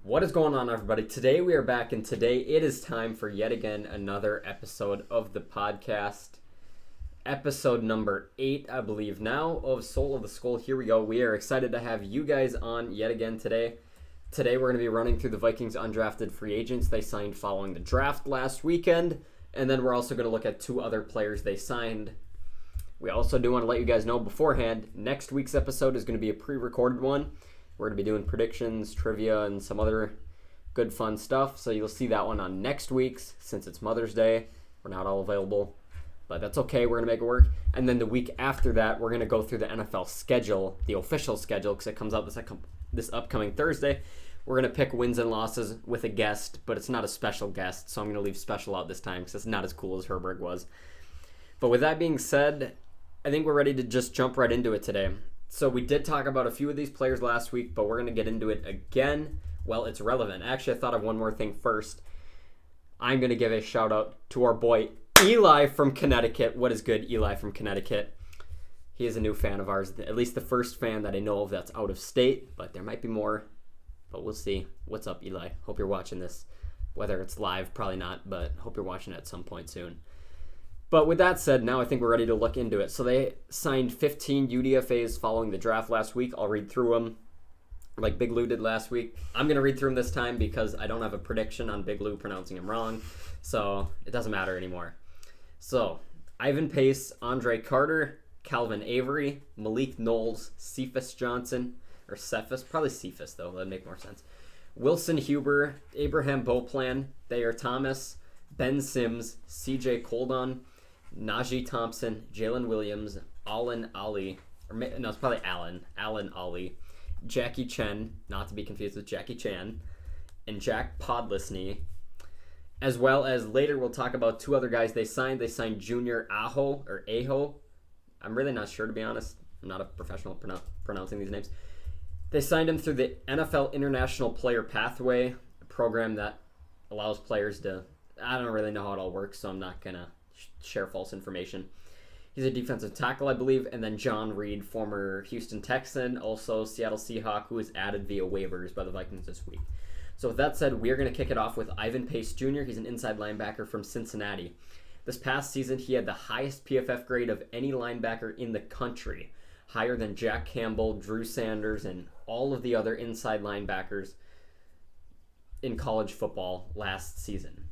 What is going on, everybody? Today we are back, and today it is time for yet again another episode of the podcast. Episode number 8, I believe now, of Soul of the Skull. Here we go. We are excited to have you guys on yet again today. Today we're going to be running through the Vikings undrafted free agents they signed following the draft last weekend, and then we're also going to look at 2 other players they signed. We also do want to let you guys know beforehand, next week's episode is going to be a pre-recorded one. We're going to be doing predictions, trivia, and some other good fun stuff. So you'll see that one on next week's, since it's Mother's Day. We're not all available, but that's okay. We're going to make it work. And then the week after that, we're going to go through the NFL schedule, the official schedule, because it comes out this upcoming Thursday. We're going to pick wins and losses with a guest, but it's not a special guest, so I'm going to leave special out this time because it's not as cool as Herberg was. But with that being said, I think we're ready to just jump right into it today. So we did talk about a few of these players last week, but we're going to get into it again. Well, it's relevant. Actually, I thought of one more thing first. I'm going to give a shout out to our boy Eli from Connecticut. What is good, Eli from Connecticut? He is a new fan of ours, at least the first fan that I know of that's out of state, but there might be more, but we'll see. What's up, Eli? Hope you're watching this. Whether it's live, probably not, but hope you're watching it at some point soon. But with that said, now I think we're ready to look into it. So they signed 15 UDFAs following the draft last week. I'll read through them like Big Lou did last week. I'm going to read through them this time because I don't have a prediction on Big Lou pronouncing them wrong. So it doesn't matter anymore. So Ivan Pace, Andre Carter, Calvin Avery, Malik Knowles, Cephas Johnson, or Cephas, probably Cephas though, that'd make more sense. Wilson Huber, Abraham Beauplan, Thayer Thomas, Ben Sims, CJ Coldon, Najee Thompson, Jalen Williams, Allen Ali, it's probably Allen Ali, Jackie Chen, not to be confused with Jackie Chan, and Jack Podlesny, as well as later we'll talk about 2 other guys they signed. They signed Junior Aho. I'm really not sure, to be honest. I'm not a professional pronouncing these names. They signed him through the NFL International Player Pathway, a program that allows players to, I don't really know how it all works, so I'm not going to share false information. He's a defensive tackle, I believe, and then John Reed, former Houston Texan, also Seattle Seahawk, who was added via waivers by the Vikings this week. So with that said, we are going to kick it off with Ivan Pace Jr. He's an inside linebacker from Cincinnati. This past season, he had the highest PFF grade of any linebacker in the country, higher than Jack Campbell, Drew Sanders, and all of the other inside linebackers in college football last season.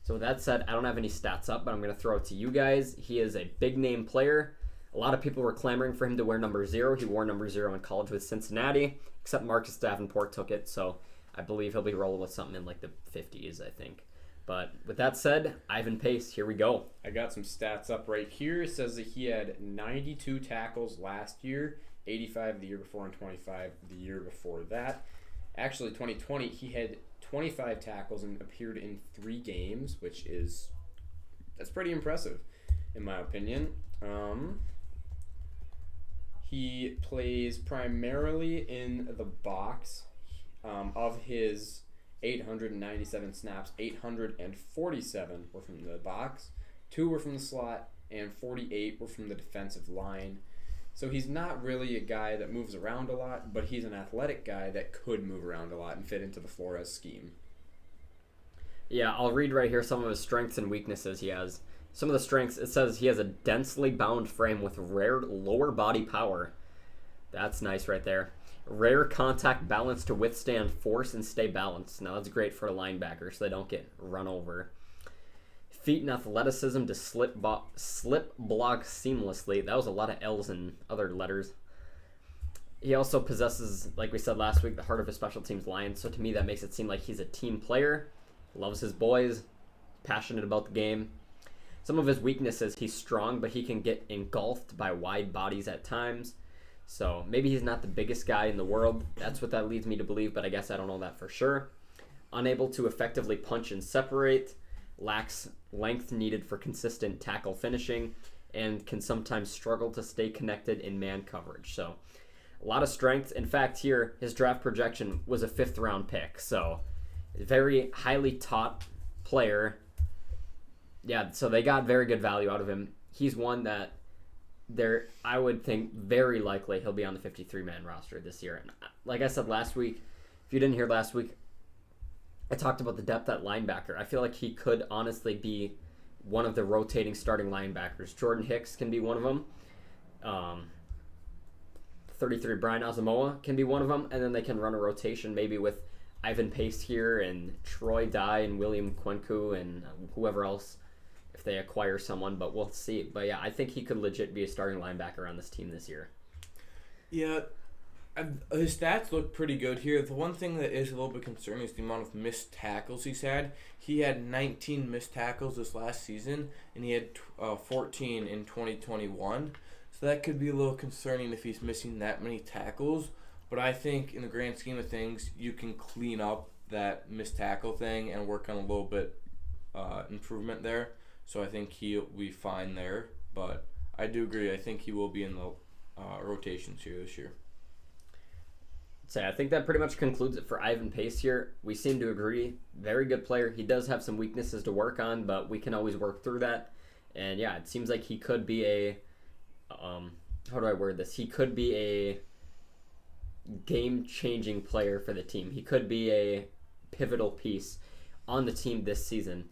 So with that said, I don't have any stats up, but I'm going to throw it to you guys. He is a big-name player. A lot of people were clamoring for him to wear number 0. He wore number 0 in college with Cincinnati, except Marcus Davenport took it, so I believe he'll be rolling with something in like the 50s, I think. But with that said, Ivan Pace, here we go. I got some stats up right here. It says that he had 92 tackles last year, 85 the year before, and 25 the year before that. Actually, 2020, he had 25 tackles and appeared in 3 games, that's pretty impressive, in my opinion. He plays primarily in the box. Of his 897 snaps, 847 were from the box, 2 were from the slot, and 48 were from the defensive line. So he's not really a guy that moves around a lot, but he's an athletic guy that could move around a lot and fit into the Flores scheme. Yeah, I'll read right here some of his strengths and weaknesses he has. Some of the strengths, it says he has a densely bound frame with rare lower body power. That's nice right there. Rare contact balance to withstand force and stay balanced. Now that's great for a linebacker so they don't get run over. Feet and athleticism to slip block seamlessly. That was a lot of L's and other letters. He also possesses, like we said last week, the heart of a special teams lion. So to me that makes it seem like he's a team player. Loves his boys. Passionate about the game. Some of his weaknesses, he's strong, but he can get engulfed by wide bodies at times. So maybe he's not the biggest guy in the world. That's what that leads me to believe, but I guess I don't know that for sure. Unable to effectively punch and separate. Lacks length needed for consistent tackle finishing. And can sometimes struggle to stay connected in man coverage. So a lot of strength. In fact, here, his draft projection was a 5th round pick. So very highly taught player. Yeah, so they got very good value out of him. He's one that I would think very likely he'll be on the 53-man roster this year. And like I said last week, if you didn't hear last week, I talked about the depth at linebacker. I feel like he could honestly be one of the rotating starting linebackers. Jordan Hicks can be one of them. 33 Brian Asamoah can be one of them, and then they can run a rotation maybe with Ivan Pace here and Troy Dye and William Kwenku and whoever else if they acquire someone, but we'll see. But yeah, I think he could legit be a starting linebacker on this team this year. Yeah, his stats look pretty good here. The one thing that is a little bit concerning is the amount of missed tackles he's had. He had 19 missed tackles this last season, and he had 14 in 2021. So that could be a little concerning if he's missing that many tackles. But I think in the grand scheme of things, you can clean up that missed tackle thing and work on a little bit improvement there. So I think he'll be fine there. But I do agree. I think he will be in the rotations here this year. So I think that pretty much concludes it for Ivan Pace here. We seem to agree. Very good player. He does have some weaknesses to work on, but we can always work through that. And yeah, it seems like he could be a how do I word this? He could be a game-changing player for the team. He could be a pivotal piece on the team this season.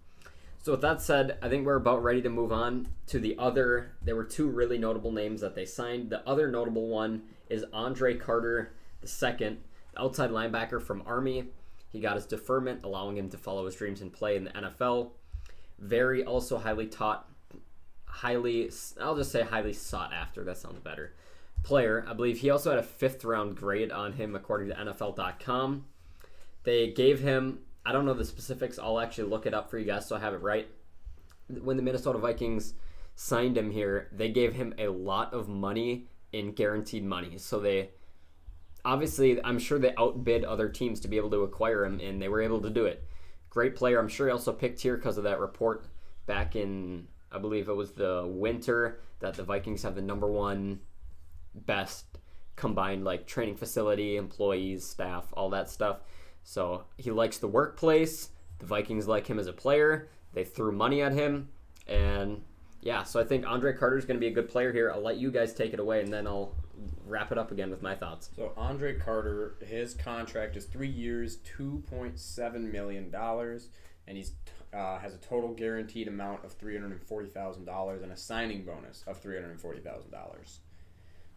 So with that said, I think we're about ready to move on to the other. There were two really notable names that they signed. The other notable one is Andre Carter II, the outside linebacker from Army. He got his deferment, allowing him to follow his dreams and play in the NFL. Very also highly sought after, that sounds better, player. I believe he also had a 5th round grade on him according to NFL.com. They gave him, I don't know the specifics, I'll actually look it up for you guys so I have it right. When the Minnesota Vikings signed him here, they gave him a lot of money in guaranteed money. So they, obviously, I'm sure they outbid other teams to be able to acquire him, and they were able to do it. Great player. I'm sure he also picked here because of that report back in, I believe it was the winter, that the Vikings have the number 1 best combined like training facility, employees, staff, all that stuff. So he likes the workplace. The Vikings like him as a player. They threw money at him. And yeah, so I think Andre Carter is going to be a good player here. I'll let you guys take it away, and then I'll wrap it up again with my thoughts. So Andre Carter, his contract is 3 years, $2.7 million, and he's has a total guaranteed amount of $340,000 and a signing bonus of $340,000.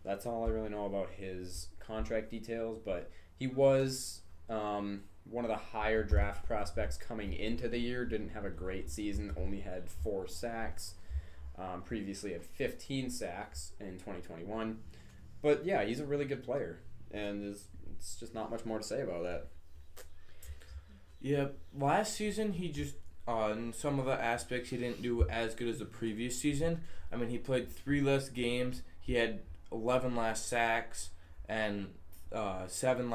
That's all I really know about his contract details, but he was one of the higher draft prospects coming into the year. Didn't have a great season, only had 4 sacks. Previously had 15 sacks in 2021. But yeah, he's a really good player, and it's just not much more to say about that. Yeah, last season he just, in some of the aspects, he didn't do as good as the previous season. I mean, he played 3 less games. He had 11 less sacks and 7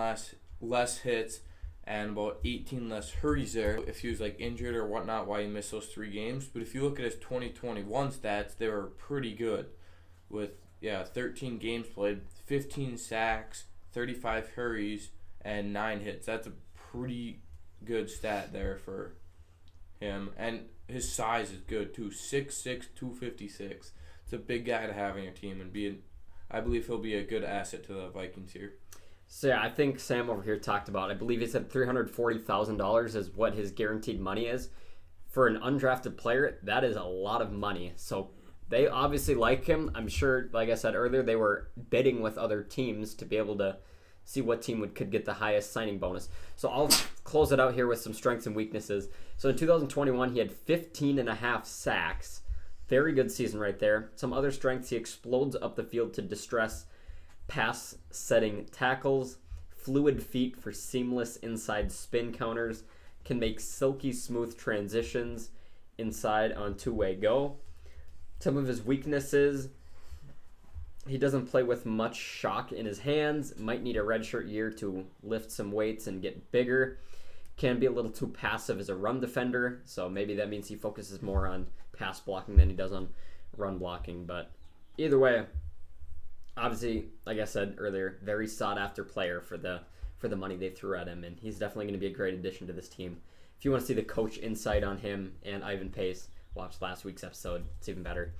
less hits and about 18 less hurries there. If he was like injured or whatnot, why he missed those 3 games. But if you look at his 2021 stats, they were pretty good with 13 games played, 15 sacks, 35 hurries, and 9 hits. That's a pretty good stat there for him. And his size is good too, 6'6", 256. It's a big guy to have on your team, and I believe he'll be a good asset to the Vikings here. So yeah, I think Sam over here talked about, I believe he said $340,000 is what his guaranteed money is. For an undrafted player, that is a lot of money. So they obviously like him. I'm sure, like I said earlier, they were bidding with other teams to be able to see what team could get the highest signing bonus. So I'll close it out here with some strengths and weaknesses. So in 2021, he had 15.5 sacks. Very good season right there. Some other strengths, he explodes up the field to distress pass-setting tackles, fluid feet for seamless inside spin counters, can make silky smooth transitions inside on two-way go. Some of his weaknesses, he doesn't play with much shock in his hands, might need a redshirt year to lift some weights and get bigger, can be a little too passive as a run defender, so maybe that means he focuses more on pass blocking than he does on run blocking. But either way, obviously, like I said earlier, very sought after player for the money they threw at him, and he's definitely going to be a great addition to this team. If you want to see the coach insight on him and Ivan Pace, watch last week's episode. It's even better.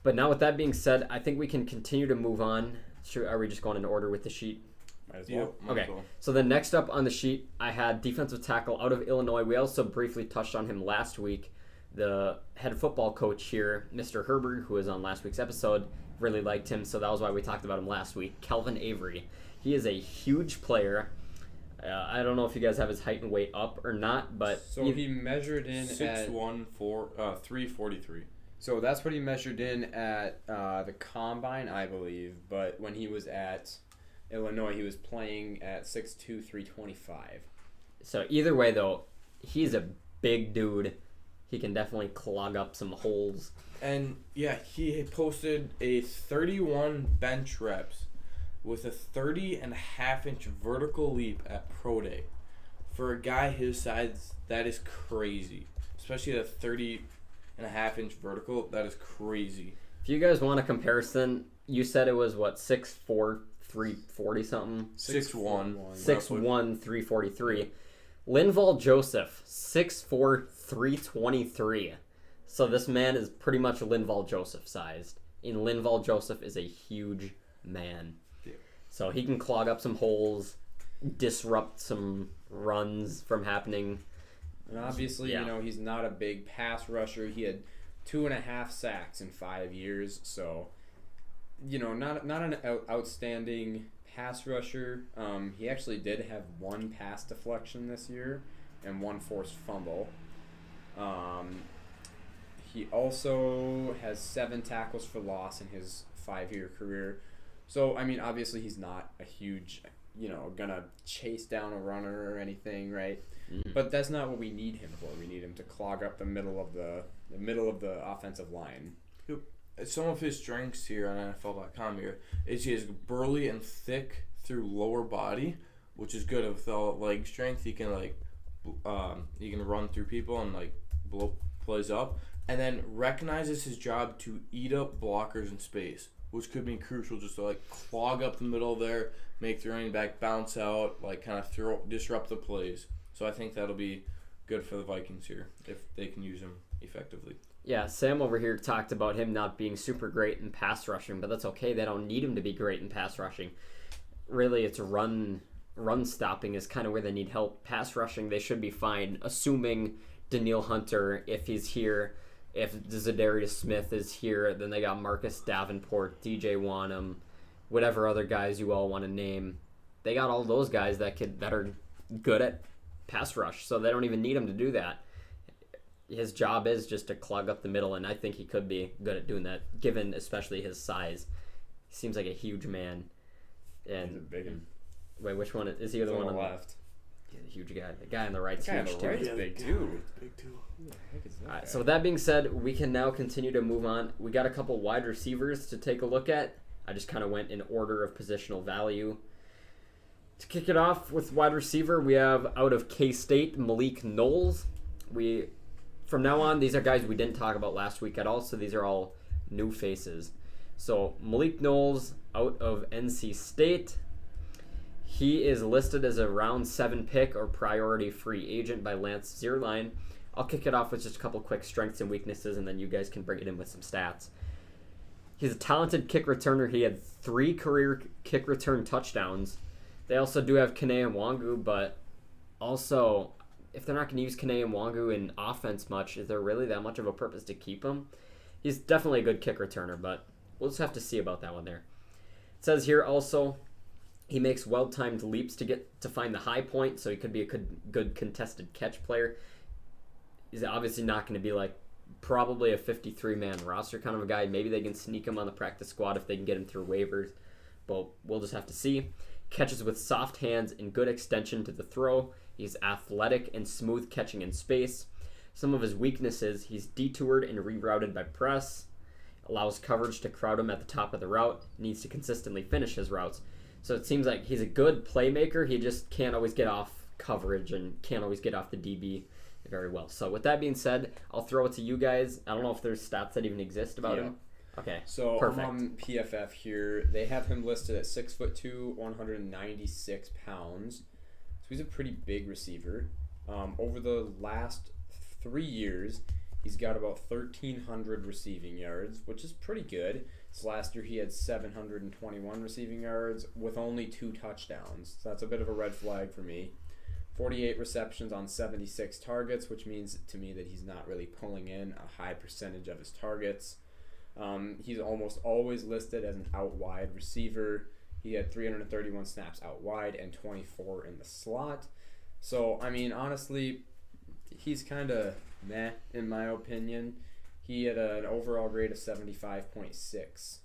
But now with that being said, I think we can continue to move on. Are we just going in order with the sheet? Might as well. Yep, might Okay. as well. So then next up on the sheet, I had defensive tackle out of Illinois. We also briefly touched on him last week. The head football coach here, Mr. Herbert, who was on last week's episode, really liked him, so that was why we talked about him last week. Kelvin Avery. He is a huge player. I don't know if you guys have his height and weight up or not, but So he measured in at 6'1", 343. So that's what he measured in at the combine, I believe. But when he was at Illinois, he was playing at 6'2", 325. so either way though, he's a big dude. He can definitely clog up some holes. And yeah, he posted a 31 bench reps with a 30.5-inch vertical leap at Pro Day. For a guy his size, that is crazy. Especially a 30.5-inch vertical, that is crazy. If you guys want a comparison, you said it was what, 6'4", 340 something? 6'1". 6'1", 343. Linval Joseph, 6'4", 323. So this man is pretty much Linval Joseph sized. And Linval Joseph is a huge man. Yeah. So he can clog up some holes, disrupt some runs from happening. And obviously, Yeah. he's not a big pass rusher. He had 2.5 sacks in 5 years. So, not an outstanding pass rusher. He actually did have 1 pass deflection this year and 1 forced fumble. He also has 7 tackles for loss in his 5-year career. So, obviously he's not a huge, gonna chase down a runner or anything, right? Mm-hmm. But that's not what we need him for. We need him to clog up the middle of the offensive line. Some of his strengths here on NFL.com here is he is burly and thick through lower body, which is good with all leg strength. He can he can run through people and blow plays up, and then recognizes his job to eat up blockers in space, which could be crucial just to clog up the middle there, make the running back bounce out, kind of disrupt the plays. So I think that'll be good for the Vikings here if they can use him effectively. Yeah, Sam over here talked about him not being super great in pass rushing, but that's okay. They don't need him to be great in pass rushing. Really, it's run stopping is kind of where they need help. Pass rushing, they should be fine, assuming Daniil Hunter, if he's here, if Zadarius Smith is here, then they got Marcus Davenport, DJ Wanham, whatever other guys you all want to name. They got all those guys that are good at pass rush, so they don't even need him to do that. His job is just to clog up the middle, and I think he could be good at doing that, given especially his size. He seems like a huge man. And He's a big one. wait, which one is he? The one on the left. Yeah, the huge guy. The guy on the right's The guy on huge the too. right is big too. Big too. Who the heck is that All right, guy? so with that being said, we can now continue to move on. We got a couple wide receivers to take a look at. I just kind of went in order of positional value. To kick it off with wide receiver, we have out of K-State, Malik Knowles. From now on, these are guys we didn't talk about last week at all, so these are all new faces. So Malik Knowles out of NC State. He is listed as a round 7 pick or priority free agent by Lance Zierlein. I'll kick it off with just a couple quick strengths and weaknesses, and then you guys can bring it in with some stats. He's a talented kick returner. He had 3 career kick return touchdowns. They also do have Kene Nwangu, but also, if they're not going to use Kene Nwangu in offense much, is there really that much of a purpose to keep him? He's definitely a good kick returner, but we'll just have to see about that one there. It says here also, he makes well-timed leaps to find the high point, so he could be a good contested catch player. He's obviously not going to be probably a 53-man roster kind of a guy. Maybe they can sneak him on the practice squad if they can get him through waivers, but we'll just have to see. Catches with soft hands and good extension to the throw. He's athletic and smooth catching in space. Some of his weaknesses, he's detoured and rerouted by press, allows coverage to crowd him at the top of the route, needs to consistently finish his routes. So it seems like he's a good playmaker. He just can't always get off coverage and can't always get off the DB very well. So with that being said, I'll throw it to you guys. I don't know if there's stats that even exist about him. Okay, So perfect. I'm on PFF here. They have him listed at 6'2", 196 pounds. So he's a pretty big receiver. Over the last 3 years, he's got about 1,300 receiving yards, which is pretty good. So last year he had 721 receiving yards with only 2 touchdowns. So that's a bit of a red flag for me. 48 receptions on 76 targets, which means to me that he's not really pulling in a high percentage of his targets. He's almost always listed as an out wide receiver. He had 331 snaps out wide and 24 in the slot. So, I mean, honestly, he's kind of meh in my opinion. He had an overall grade of 75.6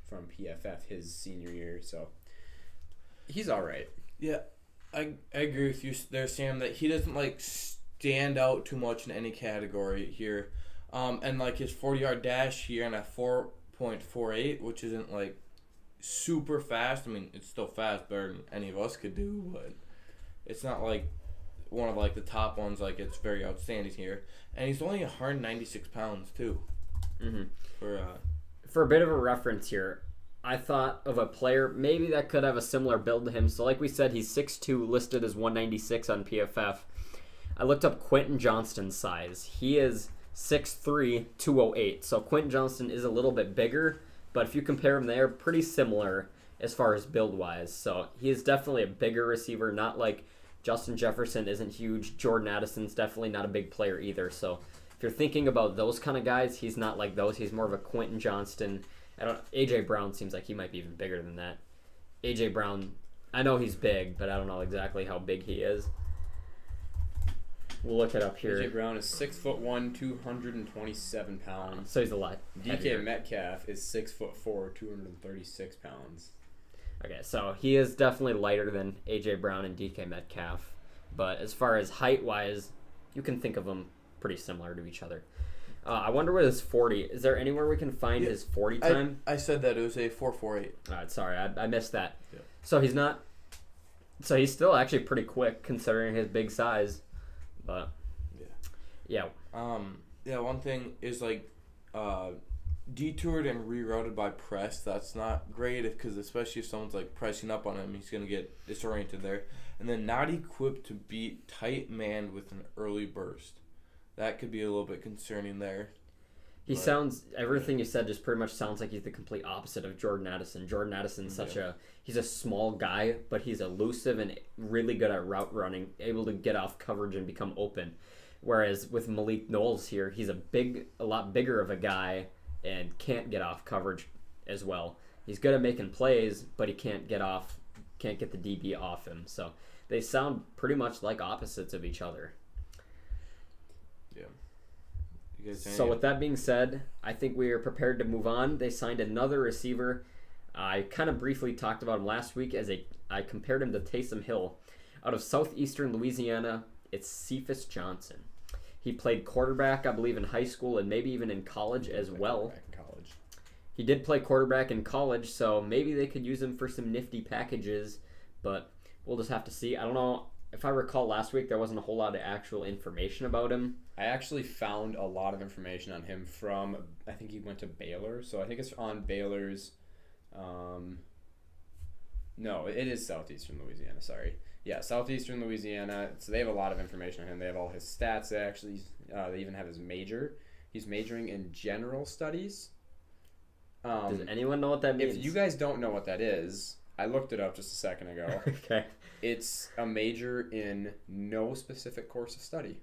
from PFF his senior year, so he's all right. Yeah, I agree with you there, Sam, that he doesn't like stand out too much in any category here. And like his 40-yard dash here and a 4.48, which isn't like super fast. I mean, it's still fast, better than any of us could do, but it's not like one of like the top ones. Like it's very outstanding here, and he's only 196 pounds too. Mm-hmm. For a bit of a reference here, I thought of a player maybe that could have a similar build to him. So like we said, he's 6'2", listed as 196 on PFF. I looked up Quentin Johnston's size. He is 6'3", 208. So Quentin Johnston is a little bit bigger, but if you compare them, they're pretty similar as far as build-wise. So he is definitely a bigger receiver, not like Justin Jefferson isn't huge. Jordan Addison's definitely not a big player either. So if you're thinking about those kind of guys, he's not like those. He's more of a Quentin Johnston. A.J. Brown seems like he might be even bigger than that. A.J. Brown, I know he's big, but I don't know exactly how big he is. We'll look it up here. A.J. Brown is 6'1", 227 pounds. So he's a lot heavier. DK Metcalf is 6'4", 236 pounds. Okay, so he is definitely lighter than A.J. Brown and DK Metcalf. But as far as height-wise, you can think of them pretty similar to each other. I wonder what his 40... Is there anywhere we can find his 40 time? I said that it was a 4.48. All right, sorry, I missed that. Yeah. So he's not... So he's still actually pretty quick considering his big size. But... Yeah. One thing is like... detoured and rerouted by press. That's not great because especially if someone's like pressing up on him, he's going to get disoriented there. And then not equipped to beat tight man with an early burst. That could be a little bit concerning there. Everything you said just pretty much sounds like he's the complete opposite of Jordan Addison. Jordan Addison's he's a small guy, but he's elusive and really good at route running, able to get off coverage and become open. Whereas with Malik Knowles here, he's a lot bigger of a guy and can't get off coverage as well. He's good at making plays, but he can't get the DB off him. So they sound pretty much like opposites of each other. Yeah. So with that being said, I think we are prepared to move on. They signed another receiver. I kind of briefly talked about him last week I compared him to Taysom Hill. Out of southeastern Louisiana, it's Cephas Johnson. He played quarterback, I believe, in high school and maybe even in college as well. He did play quarterback in college, so maybe they could use him for some nifty packages, but we'll just have to see. I don't know. If I recall last week, there wasn't a whole lot of actual information about him. I actually found a lot of information on him from, I think he went to Baylor, so I think it's on Baylor's, no, it is Southeastern Louisiana, sorry. Yeah, Southeastern Louisiana, so they have a lot of information on him. They have all his stats, they even have his major. He's majoring in general studies. Does anyone know what that means? If you guys don't know what that is, I looked it up just a second ago. Okay. It's a major in no specific course of study.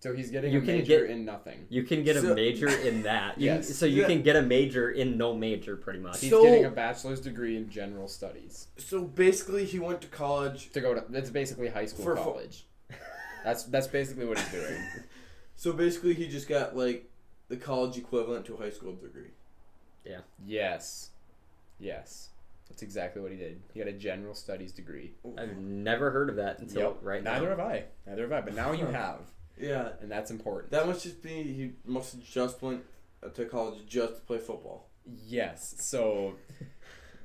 So he's getting a major in nothing. You can get a major in that. Yes. So you can get a major in no major, pretty much. He's getting a bachelor's degree in general studies. So basically, he went to college It's basically high school college. That's basically what he's doing. So basically, he just got like the college equivalent to a high school degree. Yeah. Yes. That's exactly what he did. He got a general studies degree. I've never heard of that until right now. Neither have I. But now you have. Yeah. And that's important. That must just be, he must have just went to college just to play football. Yes. So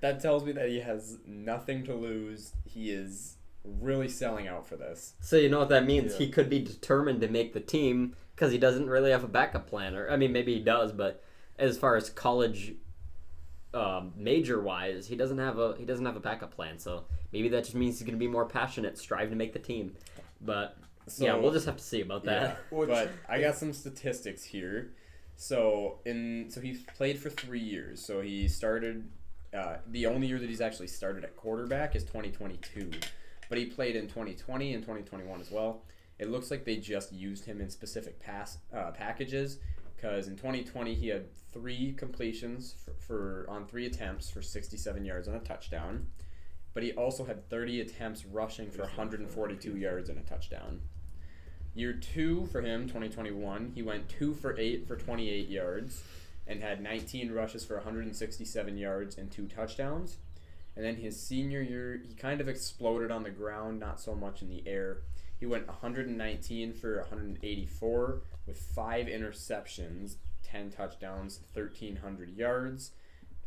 that tells me that he has nothing to lose. He is really selling out for this. So you know what that means? Yeah. He could be determined to make the team because he doesn't really have a backup plan. Or I mean, maybe he does, but as far as college major wise, he doesn't have a backup plan. So maybe that just means he's going to be more passionate, strive to make the team. But yeah, we'll just have to see about that. Yeah, but I got some statistics here. So he played for 3 years. So he started. The only year that he's actually started at quarterback is 2022, but he played in 2020 and 2021 as well. It looks like they just used him in specific packages, because in 2020 he had 3 completions on 3 attempts for 67 yards and a touchdown, but he also had 30 attempts rushing for 142 yards and a touchdown. Year 2 for him, 2021, he went 2 for 8 for 28 yards and had 19 rushes for 167 yards and 2 touchdowns. And then his senior year, he kind of exploded on the ground, not so much in the air. He went 119 for 184 with 5 interceptions, 10 touchdowns, 1,300 yards,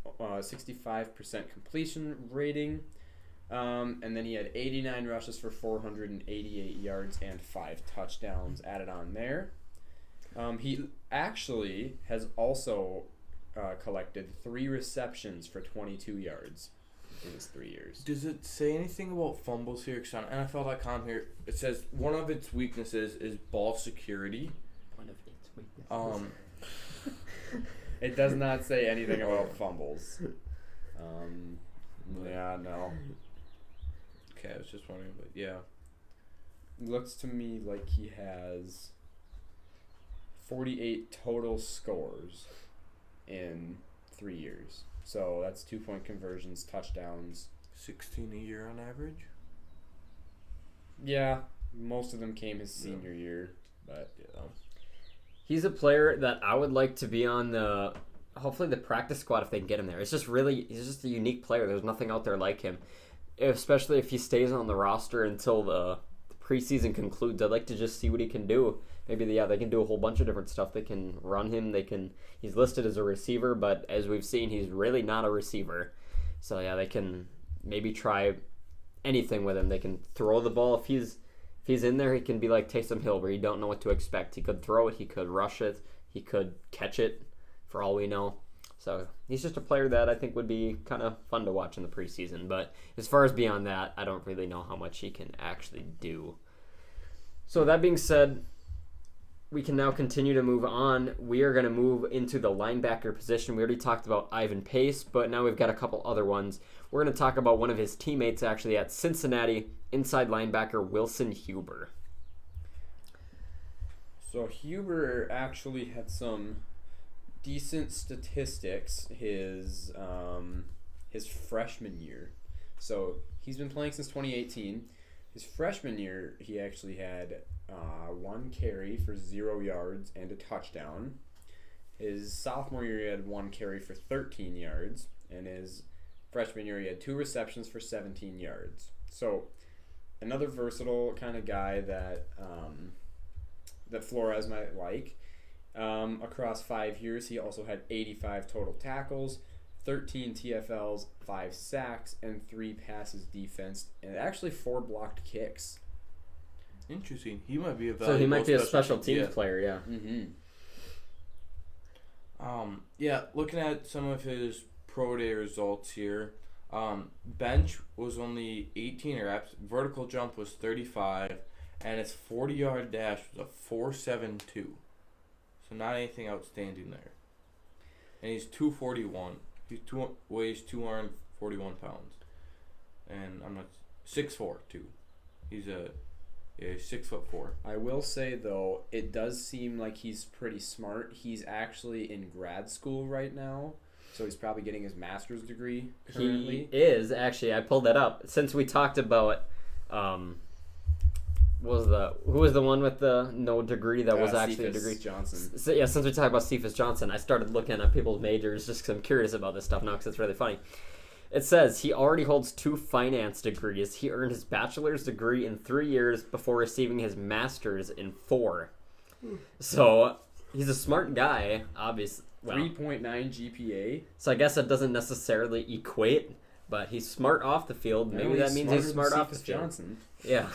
65% completion rating. And then he had 89 rushes for 488 yards and 5 touchdowns added on there. He actually has also collected 3 receptions for 22 yards in his 3 years. Does it say anything about fumbles here? Because on NFL.com here, it says one of its weaknesses is ball security. One of its weaknesses. It does not say anything about fumbles. Yeah, no. Okay, I was just wondering, but yeah. Looks to me like he has 48 total scores in 3 years. So that's 2-point conversions, touchdowns. 16 a year on average? Yeah, most of them came his senior year, but Yeah. He's a player that I would like to be on hopefully the practice squad if they can get him there. He's just a unique player. There's nothing out there like him, especially if he stays on the roster until the preseason concludes. I'd like to just see what he can do. Maybe they can do a whole bunch of different stuff. They can run him. He's listed as a receiver, but as we've seen, he's really not a receiver. So yeah, they can maybe try anything with him. They can throw the ball. If he's in there, he can be like Taysom Hill, where you don't know what to expect. He could throw it, he could rush it, he could catch it, for all we know. So he's just a player that I think would be kind of fun to watch in the preseason. But as far as beyond that, I don't really know how much he can actually do. So that being said, we can now continue to move on. We are going to move into the linebacker position. We already talked about Ivan Pace, but now we've got a couple other ones. We're going to talk about one of his teammates actually at Cincinnati, inside linebacker Wilson Huber. So Huber actually had some decent statistics his freshman year. So he's been playing since 2018. His freshman year, he actually had 1 carry for 0 yards and a touchdown. His sophomore year, he had 1 carry for 13 yards. And his freshman year, he had 2 receptions for 17 yards. So another versatile kind of guy that Flores might like. Across 5 years, he also had 85 total tackles, 13 TFLs, 5 sacks, and 3 passes defensed, and actually 4 blocked kicks. Interesting. He might be a So he might be a special teams player, yeah. Mm-hmm. Yeah, looking at some of his pro day results here, bench was only 18, vertical jump was 35, and his 40-yard dash was a 4.72. So not anything outstanding there. And he's 241. Weighs 241 pounds. And I'm not 6'4" too. He's 6'4". I will say though, it does seem like he's pretty smart. He's actually in grad school right now, so he's probably getting his master's degree currently. He is actually. I pulled that up since we talked about. Who was the one with the no degree that was actually Cephas a degree? Johnson. So, yeah, since we talked about Cephas Johnson, I started looking at people's majors just because I'm curious about this stuff now because it's really funny. It says he already holds 2 finance degrees. He earned his bachelor's degree in 3 years before receiving his master's in 4. So he's a smart guy, obviously. Well, 3.9 GPA. so I guess that doesn't necessarily equate, but he's smart off the field. Maybe that means he's smart off the field. Johnson. Yeah.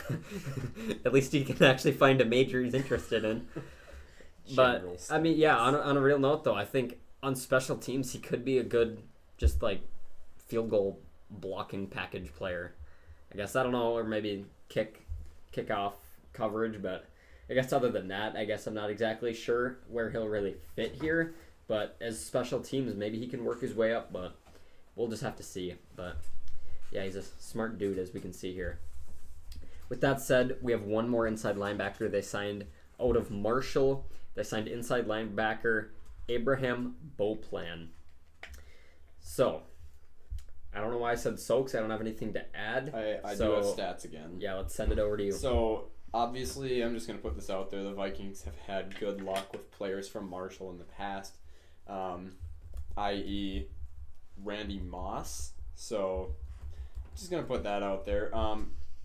At least he can actually find a major he's interested in. But, I mean, yeah, on a real note, though, I think on special teams he could be a good, just like, field goal blocking package player. I guess, I don't know, or maybe kick off coverage, but I guess other than that, I guess I'm not exactly sure where he'll really fit here. But as special teams, maybe he can work his way up. But we'll just have to see. But yeah, he's a smart dude, as we can see here. With that said, we have one more inside linebacker they signed out of Marshall. They signed inside linebacker Abraham Beauplan. So, I don't know why I said so, because I don't have anything to add. I do have stats again. Yeah, let's send it over to you. So, obviously, I'm just going to put this out there. The Vikings have had good luck with players from Marshall in the past, i.e. Randy Moss. So, just going to put that out there.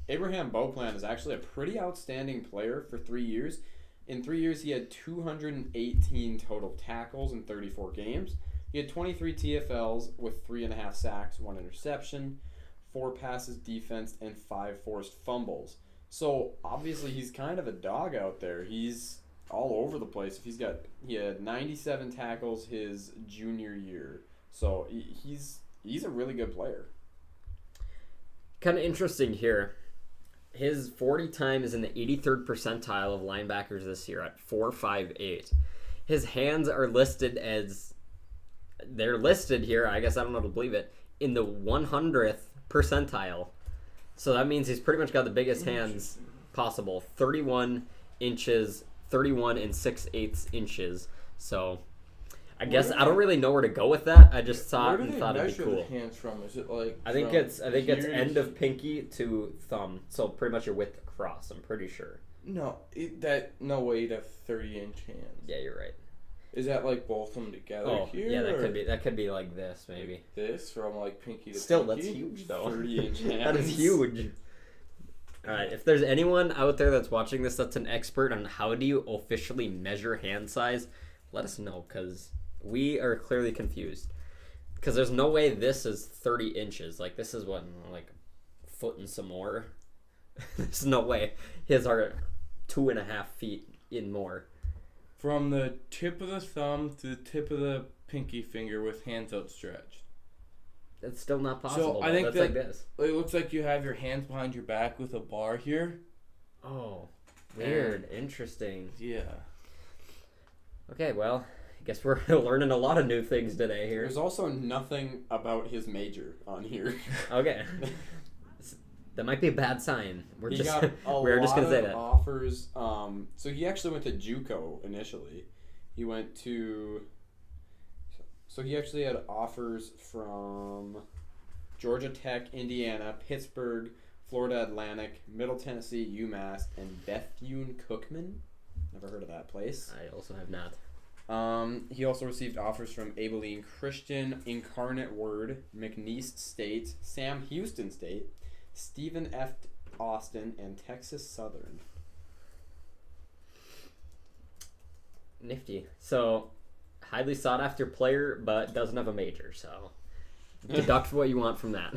Abraham Beauplan is actually a pretty outstanding player for 3 years. In 3 years, he had 218 total tackles in 34 games. He had 23 TFLs with 3.5 sacks, 1 interception, 4 passes defensed, and 5 forced fumbles. So obviously he's kind of a dog out there. He's all over the place. He had 97 tackles his junior year. So he's a really good player. Kind of interesting here. His 40 time is in the 83rd percentile of linebackers this year at 4.58. His hands are listed as, they're listed here, I guess I don't know how to believe it, in the 100th percentile. So that means he's pretty much got the biggest hands possible. 31 inches, 31 and 6/8 inches. So I guess I don't really know where to go with that. I just saw it and thought it'd be cool. Where do they measure the hands from? Is it like I think it's end of pinky to thumb. So pretty much your width across, I'm pretty sure. No way to 30-inch hands. Yeah, you're right. Is that like both of them together here? Yeah, that could be like this maybe. Like this from like pinky to Still, pinky? that's huge though. 30-inch hands. That is huge. All right, if there's anyone out there that's watching this that's an expert on how do you officially measure hand size, let us know, because we are clearly confused. Because there's no way this is 30 inches. Like, this is what, like a foot and some more. There's no way. His are 2.5 feet in more. From the tip of the thumb to the tip of the pinky finger with hands outstretched. That's still not possible. So I think that's that like this. It looks like you have your hands behind your back with a bar here. Oh, weird. Interesting. Yeah. Okay, well, I guess we're learning a lot of new things today here. There's also nothing about his major on here. Okay. That might be a bad sign. We're He just got we're just gonna say that. offers. So he actually went to JUCO initially. He went to. So he actually had offers from Georgia Tech, Indiana, Pittsburgh, Florida Atlantic, Middle Tennessee, UMass, and Bethune-Cookman. Never heard of that place. I also have not. He also received offers from Abilene Christian, Incarnate Word, McNeese State, Sam Houston State, Stephen F. Austin, and Texas Southern. Nifty. So, highly sought after player, but doesn't have a major. So, deduct what you want from that.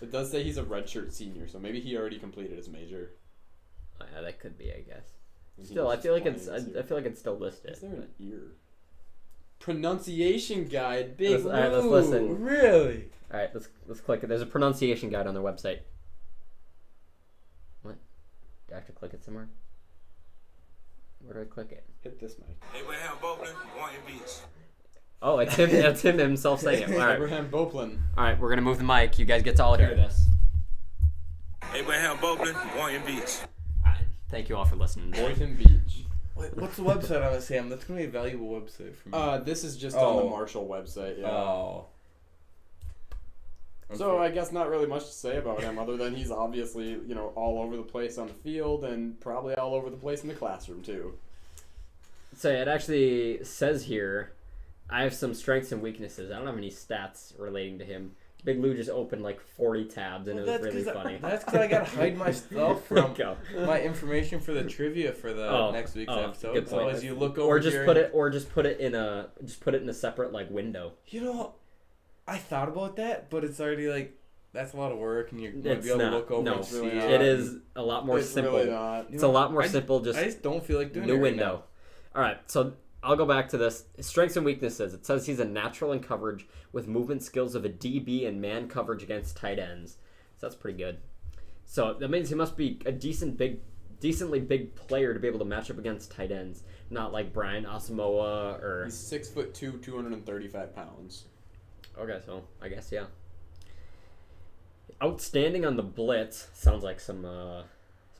It does say he's a redshirt senior, so maybe he already completed his major. Oh, yeah, that could be, I guess. And he Still, I was feel like playing it's this year. I feel like it's still listed. Is there an ear? Pronunciation guide, big All right, let's listen. Really? All right, let's click it. There's a pronunciation guide on their website. What? Do I have to click it somewhere? Where do I click it? Hit this mic. Abraham Beauplan, Boynton Beach. Oh, it's him. That's him himself saying it. All right, Abraham Beauplan. all right. We're gonna move the mic. You guys get to all hear this. Abraham Beauplan, Boynton Beach. All right. Thank you all for listening. Boynton Beach. Wait, what's the website on this, Sam? That's going to be a valuable website for me. This is just on the Marshall website, yeah. Oh. So I guess not really much to say about him other than he's obviously, all over the place on the field and probably all over the place in the classroom too. So it actually says here, I have some strengths and weaknesses. I don't have any stats relating to him. Big Lou just opened like 40 tabs and it was really funny. That's because I got to hide my stuff from Go. my information for the trivia for the next week's episode. good So point. as you look over Or just here, put it in a separate like window. I thought about that, but it's already like that's a lot of work, and you're going to It's be able not. to look over No, and see really it. not. it is a lot more It's simple. really not. It's a lot more I simple. I just don't feel like doing new it right window. All right, so I'll go back to this. Strengths and weaknesses. It says he's a natural in coverage with movement skills of a DB and man coverage against tight ends. So that's pretty good. So that means he must be a decent big decently big player to be able to match up against tight ends. Not like Brian Asamoah or... He's 6'2", 235 pounds. Okay, so I guess, yeah. Outstanding on the blitz. Sounds like some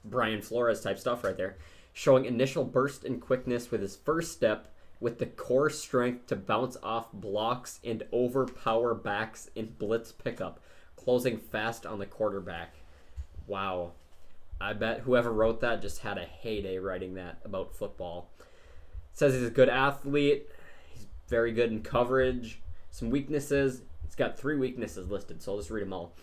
Brian Flores type stuff right there. Showing initial burst and quickness with his first step, with the core strength to bounce off blocks and overpower backs in blitz pickup, closing fast on the quarterback. Wow. I bet whoever wrote that just had a heyday writing that about football. Says he's a good athlete. He's very good in coverage. Some weaknesses. He's got 3 weaknesses listed, so I'll just read them all.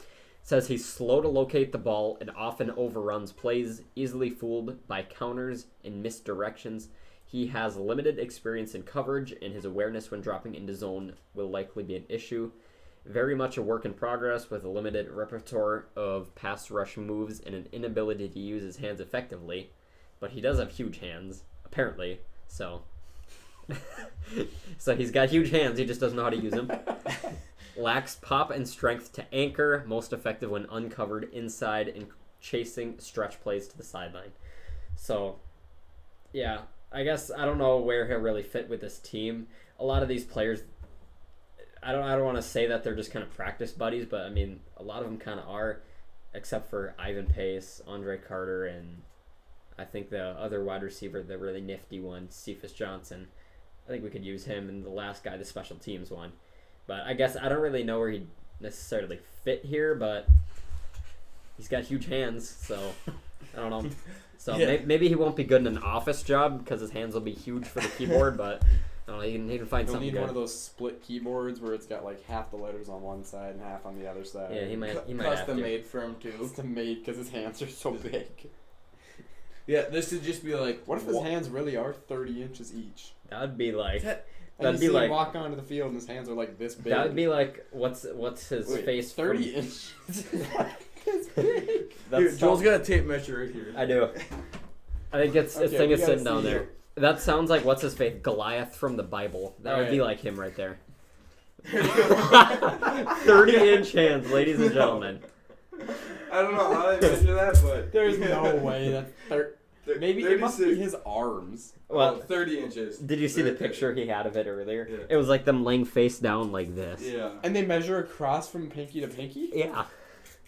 Says he's slow to locate the ball and often overruns plays, easily fooled by counters and misdirections. He has limited experience in coverage, and his awareness when dropping into zone will likely be an issue. Very much a work in progress with a limited repertoire of pass rush moves and an inability to use his hands effectively. But he does have huge hands, apparently, so... So he's got huge hands, he just doesn't know how to use them. Lacks pop and strength to anchor, most effective when uncovered inside and chasing stretch plays to the sideline. So, yeah, I guess I don't know where he'll really fit with this team. A lot of these players, I don't want to say that they're just kind of practice buddies, but I mean, a lot of them kind of are, except for Ivan Pace, Andre Carter, and I think the other wide receiver, the really nifty one, Cephas Johnson. I think we could use him, and the last guy, the special teams one. But I guess I don't really know where he'd necessarily fit here, but he's got huge hands, so I don't know. So maybe he won't be good in an office job because his hands will be huge for the keyboard, but I don't know, he can find He'll something need good. one of those split keyboards where it's got like half the letters on one side and half on the other side. Yeah, he might have Custom to. made for him too. Custom made because his hands are so big. Yeah, this would just be like. What if his hands really are 30 inches each? That would be like... And That'd you be see like... him walk onto the field and his hands are like this big. That would be like... What's his Wait, face 30 from... inches? This big. Here, Joel's got a tape measure right here. I do. I think its Okay, thing we is gotta sitting down see there. it. That sounds like what's his face? Goliath from the Bible. That would be like him right there. 30-inch hands, ladies and gentlemen. I don't know how they measure that, but There's no way that maybe it must be 36. his arms. Well, 30 inches. did you see the Right there. picture he had of it earlier? Yeah. It was like them laying face down like this. Yeah. And they measure across from pinky to pinky? Yeah.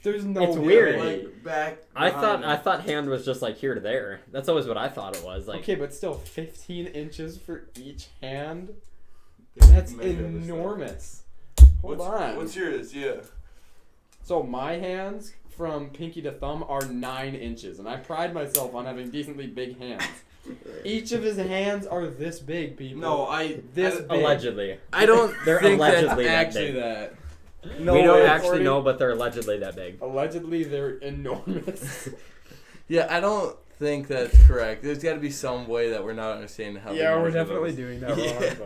There's no It's way. weird. Like back. I behind. thought hand was just like here to there. That's always what I thought it was. Like Okay, but still 15 inches for each hand? They That's measure this stuff. enormous. Hold What's, on. What's yours? Yeah. So my hands from pinky to thumb are 9 inches, and I pride myself on having decently big hands. Each of his hands are this big, people. No, This I- big. allegedly. I don't They're think that's allegedly that actually big. that. No, we don't way, actually Corey. know, but they're allegedly that big. Allegedly, they're enormous. Yeah, I don't think that's correct. There's got to be some way that we're not understanding how. yeah, they we're measure definitely those. doing that Yeah. wrong,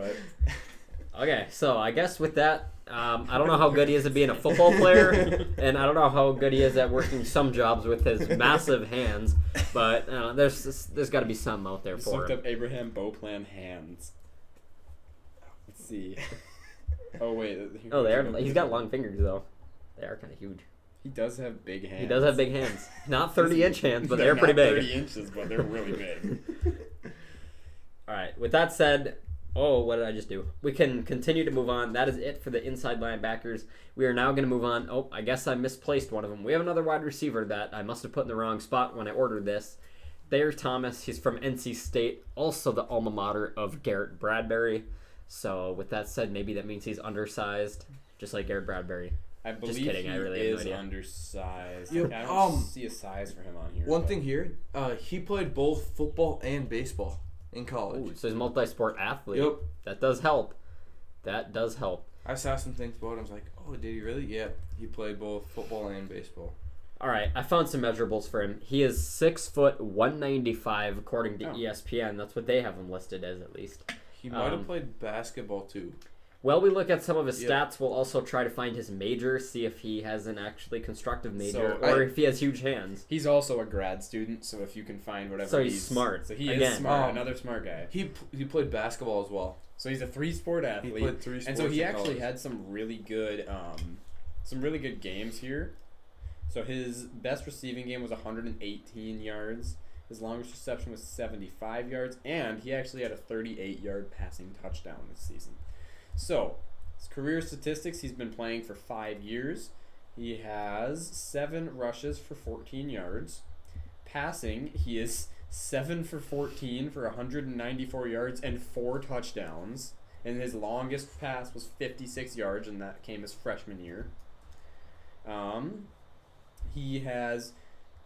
but... Okay, so I guess with that, I don't know how good he is at being a football player, and I don't know how good he is at working some jobs with his massive hands, but there's got to be something out there Just for looked him. up Abraham Beauplan hands. Let's see. Oh, wait. He's got long fingers, though. They are kind of huge. He does have big hands. He does have big hands. Not 30-inch hands, but they're not pretty big. 30 inches, but they're really big. All right, with that said, what did I just do? We can continue to move on. That is it for the inside linebackers. We are now going to move on. Oh, I guess I misplaced one of them. We have another wide receiver that I must have put in the wrong spot when I ordered this. Thayer Thomas. He's from NC State, also the alma mater of Garrett Bradbury. So with that said, maybe that means he's undersized, just like Garrett Bradbury. I believe kidding, he I really have no is idea. undersized. Yep, I don't see a size for him on here. One but- thing here, he played both football and baseball in college. Ooh, so he's a multi-sport athlete. Yep. That does help. That does help. I saw some things about him. I was like, oh, did he really? Yeah, he played both football and baseball. All right, I found some measurables for him. He is 6 foot 195 according to Oh. ESPN. That's what they have him listed as, at least. He might have played basketball too. While we look at some of his Yep. stats, we'll also try to find his major, see if he has an actually constructive major, So, or if he has huge hands. He's also a grad student, so if you can find whatever. So he's smart. So he Again. is smart. Um, Another smart guy. He played basketball as well. So he's a 3-sport He athlete. played 3 sports. And so he in actually college. had some really good games here. So his best receiving game was 118 yards. His longest reception was 75 yards, and he actually had a 38-yard passing touchdown this season. So, his career statistics, he's been playing for 5 years. He has 7 rushes for 14 yards. Passing, he is 7 for 14 for 194 yards and 4 touchdowns. And his longest pass was 56 yards, and that came his freshman year. He has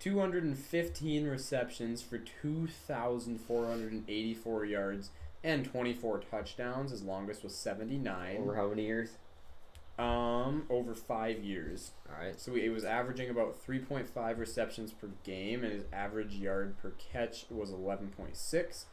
215 receptions for 2,484 yards and 24 touchdowns. His longest was 79. Over how many years? Over 5 years. All right. So he was averaging about 3.5 receptions per game, and his average yard per catch was 11.6.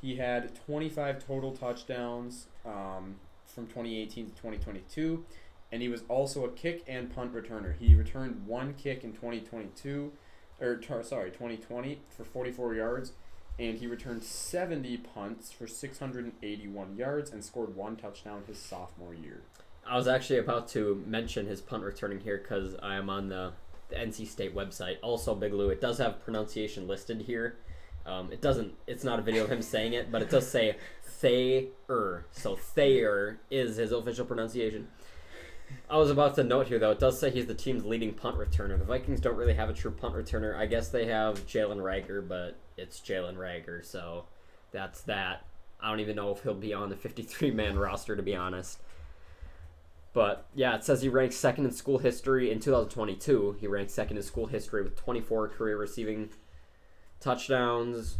He had 25 total touchdowns from 2018 to 2022, and he was also a kick and punt returner. He returned 1 kick in 2020 for 44 yards, and he returned 70 punts for 681 yards and scored 1 touchdown his sophomore year. I was actually about to mention his punt returning here because I am on the NC State website. Also, Big Lou, it does have pronunciation listed here. It's not a video of him saying it, but it does say Thayer. So Thayer is his official pronunciation. I was about to note here, though, it does say he's the team's leading punt returner. The Vikings don't really have a true punt returner. I guess they have Jalen Reagor, but it's Jalen Reagor, so that's that. I don't even know if he'll be on the 53-man roster, to be honest. But, yeah, it says he ranked second in school history in 2022. He ranked second in school history with 24 career receiving touchdowns.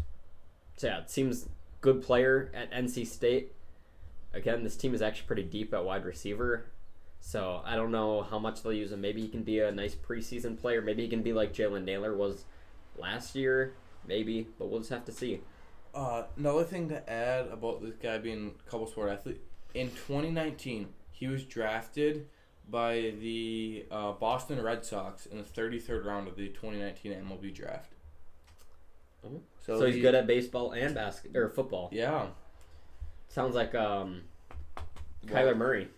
So, yeah, it seems good player at NC State. Again, this team is actually pretty deep at wide receiver. So, I don't know how much they'll use him. Maybe he can be a nice preseason player. Maybe he can be like Jalen Naylor was last year. Maybe. But we'll just have to see. Another thing to add about this guy being a couple sport athlete. In 2019, he was drafted by the Boston Red Sox in the 33rd round of the 2019 MLB draft. Oh. So he's good at baseball and football. Yeah. Sounds like Kyler Murray.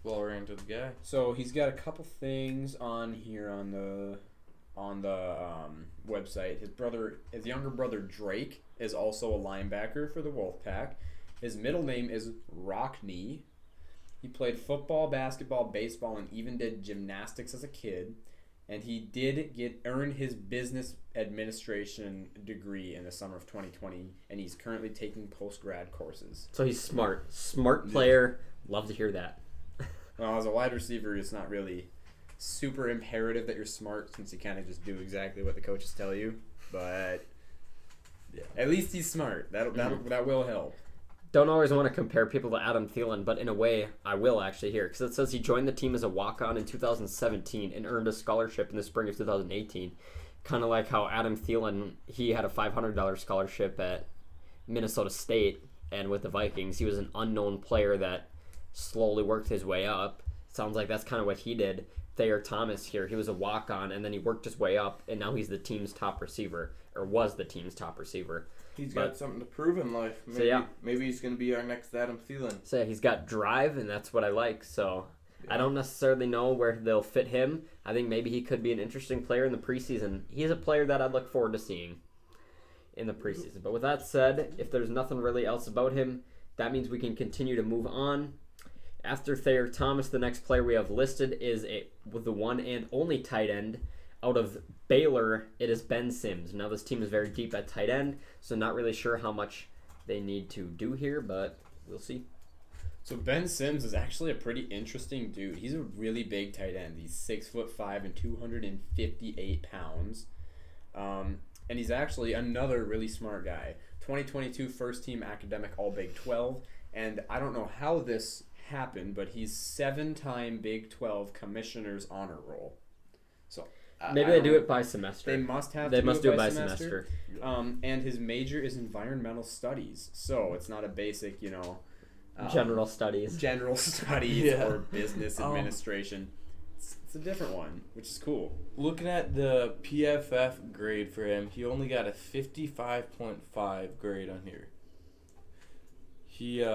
Well-oriented guy. So he's got a couple things on here on the website. His younger brother Drake is also a linebacker for the Wolfpack. His middle name is Rockney. He played football, basketball, baseball, and even did gymnastics as a kid. And he did earn his business administration degree in the summer of 2020, and he's currently taking post-grad courses. So he's smart. Smart player. Love to hear that. Well, as a wide receiver, it's not really super imperative that you're smart since you kind of just do exactly what the coaches tell you. But yeah, at least he's smart. That will help. Don't always want to compare people to Adam Thielen, but in a way, I will actually here. Because it says he joined the team as a walk-on in 2017 and earned a scholarship in the spring of 2018. Kind of like how Adam Thielen, he had a $500 scholarship at Minnesota State, and with the Vikings, he was an unknown player that slowly worked his way up. Sounds like that's kind of what he did. Thayer Thomas here, he was a walk-on, and then he worked his way up, and now he's the team's top receiver, or was the team's top receiver. He's got something to prove in life. Maybe he's going to be our next Adam Thielen. So yeah, he's got drive, and that's what I like. So yeah. I don't necessarily know where they'll fit him. I think maybe he could be an interesting player in the preseason. He's a player that I'd look forward to seeing in the preseason. But with that said, if there's nothing really else about him, that means we can continue to move on. After Thayer Thomas, the next player we have listed is the one and only tight end. Out of Baylor, it is Ben Sims. Now, this team is very deep at tight end, so not really sure how much they need to do here, but we'll see. So Ben Sims is actually a pretty interesting dude. He's a really big tight end. He's 6'5" and 258 pounds. And he's actually another really smart guy. 2022 first-team academic All-Big 12. And I don't know how this happened, but he's 7-time Big 12 Commissioner's Honor Roll. So maybe they do it by semester. They must have. They to must do it by semester. And his major is environmental studies, so it's not a basic, general studies. General studies or business administration. It's a different one, which is cool. Looking at the PFF grade for him, he only got a 55.5 grade on here. He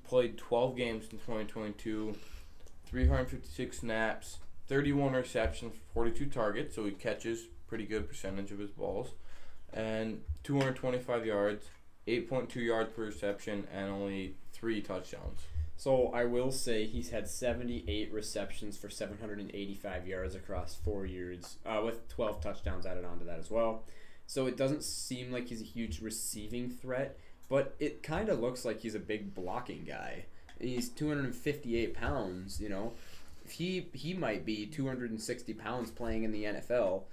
played 12 games in 2022, 356 snaps, 31 receptions, 42 targets, so he catches pretty good percentage of his balls. and 225 yards, 8.2 yards per reception, and only 3 touchdowns. So I will say he's had 78 receptions for 785 yards across 4 years, with 12 touchdowns added onto that as well. So it doesn't seem like he's a huge receiving threat, but it kind of looks like he's a big blocking guy. He's 258 pounds, He might be 260 pounds playing in the NFL.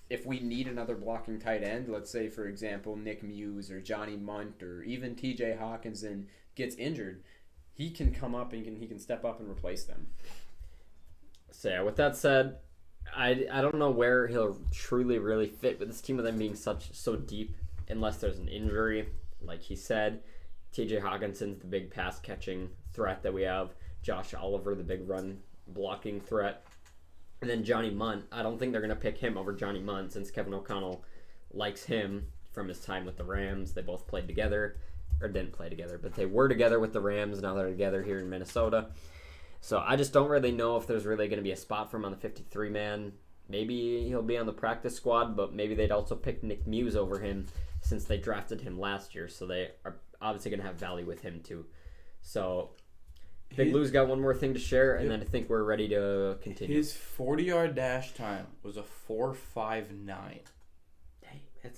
If we need another blocking tight end, let's say, for example, Nick Muse or Johnny Munt or even TJ Hawkinson gets injured, he can come up and he can step up and replace them. So yeah, with that said, I don't know where he'll truly really fit with this team with them being so deep unless there's an injury. Like he said, TJ Hawkinson's the big pass catching threat that we have. Josh Oliver, the big run blocking threat. And then Johnny Munt, I don't think they're going to pick him over Johnny Munt since Kevin O'Connell likes him from his time with the Rams. They both played together, or didn't play together, but they were together with the Rams. Now they're together here in Minnesota. So I just don't really know if there's really going to be a spot for him on the 53-man. Maybe he'll be on the practice squad, but maybe they'd also pick Nick Muse over him since they drafted him last year. So they are obviously going to have value with him tou. So Big Lou's got one more thing to share, and then I think we're ready to continue. His 40-yard dash time was a 4.59.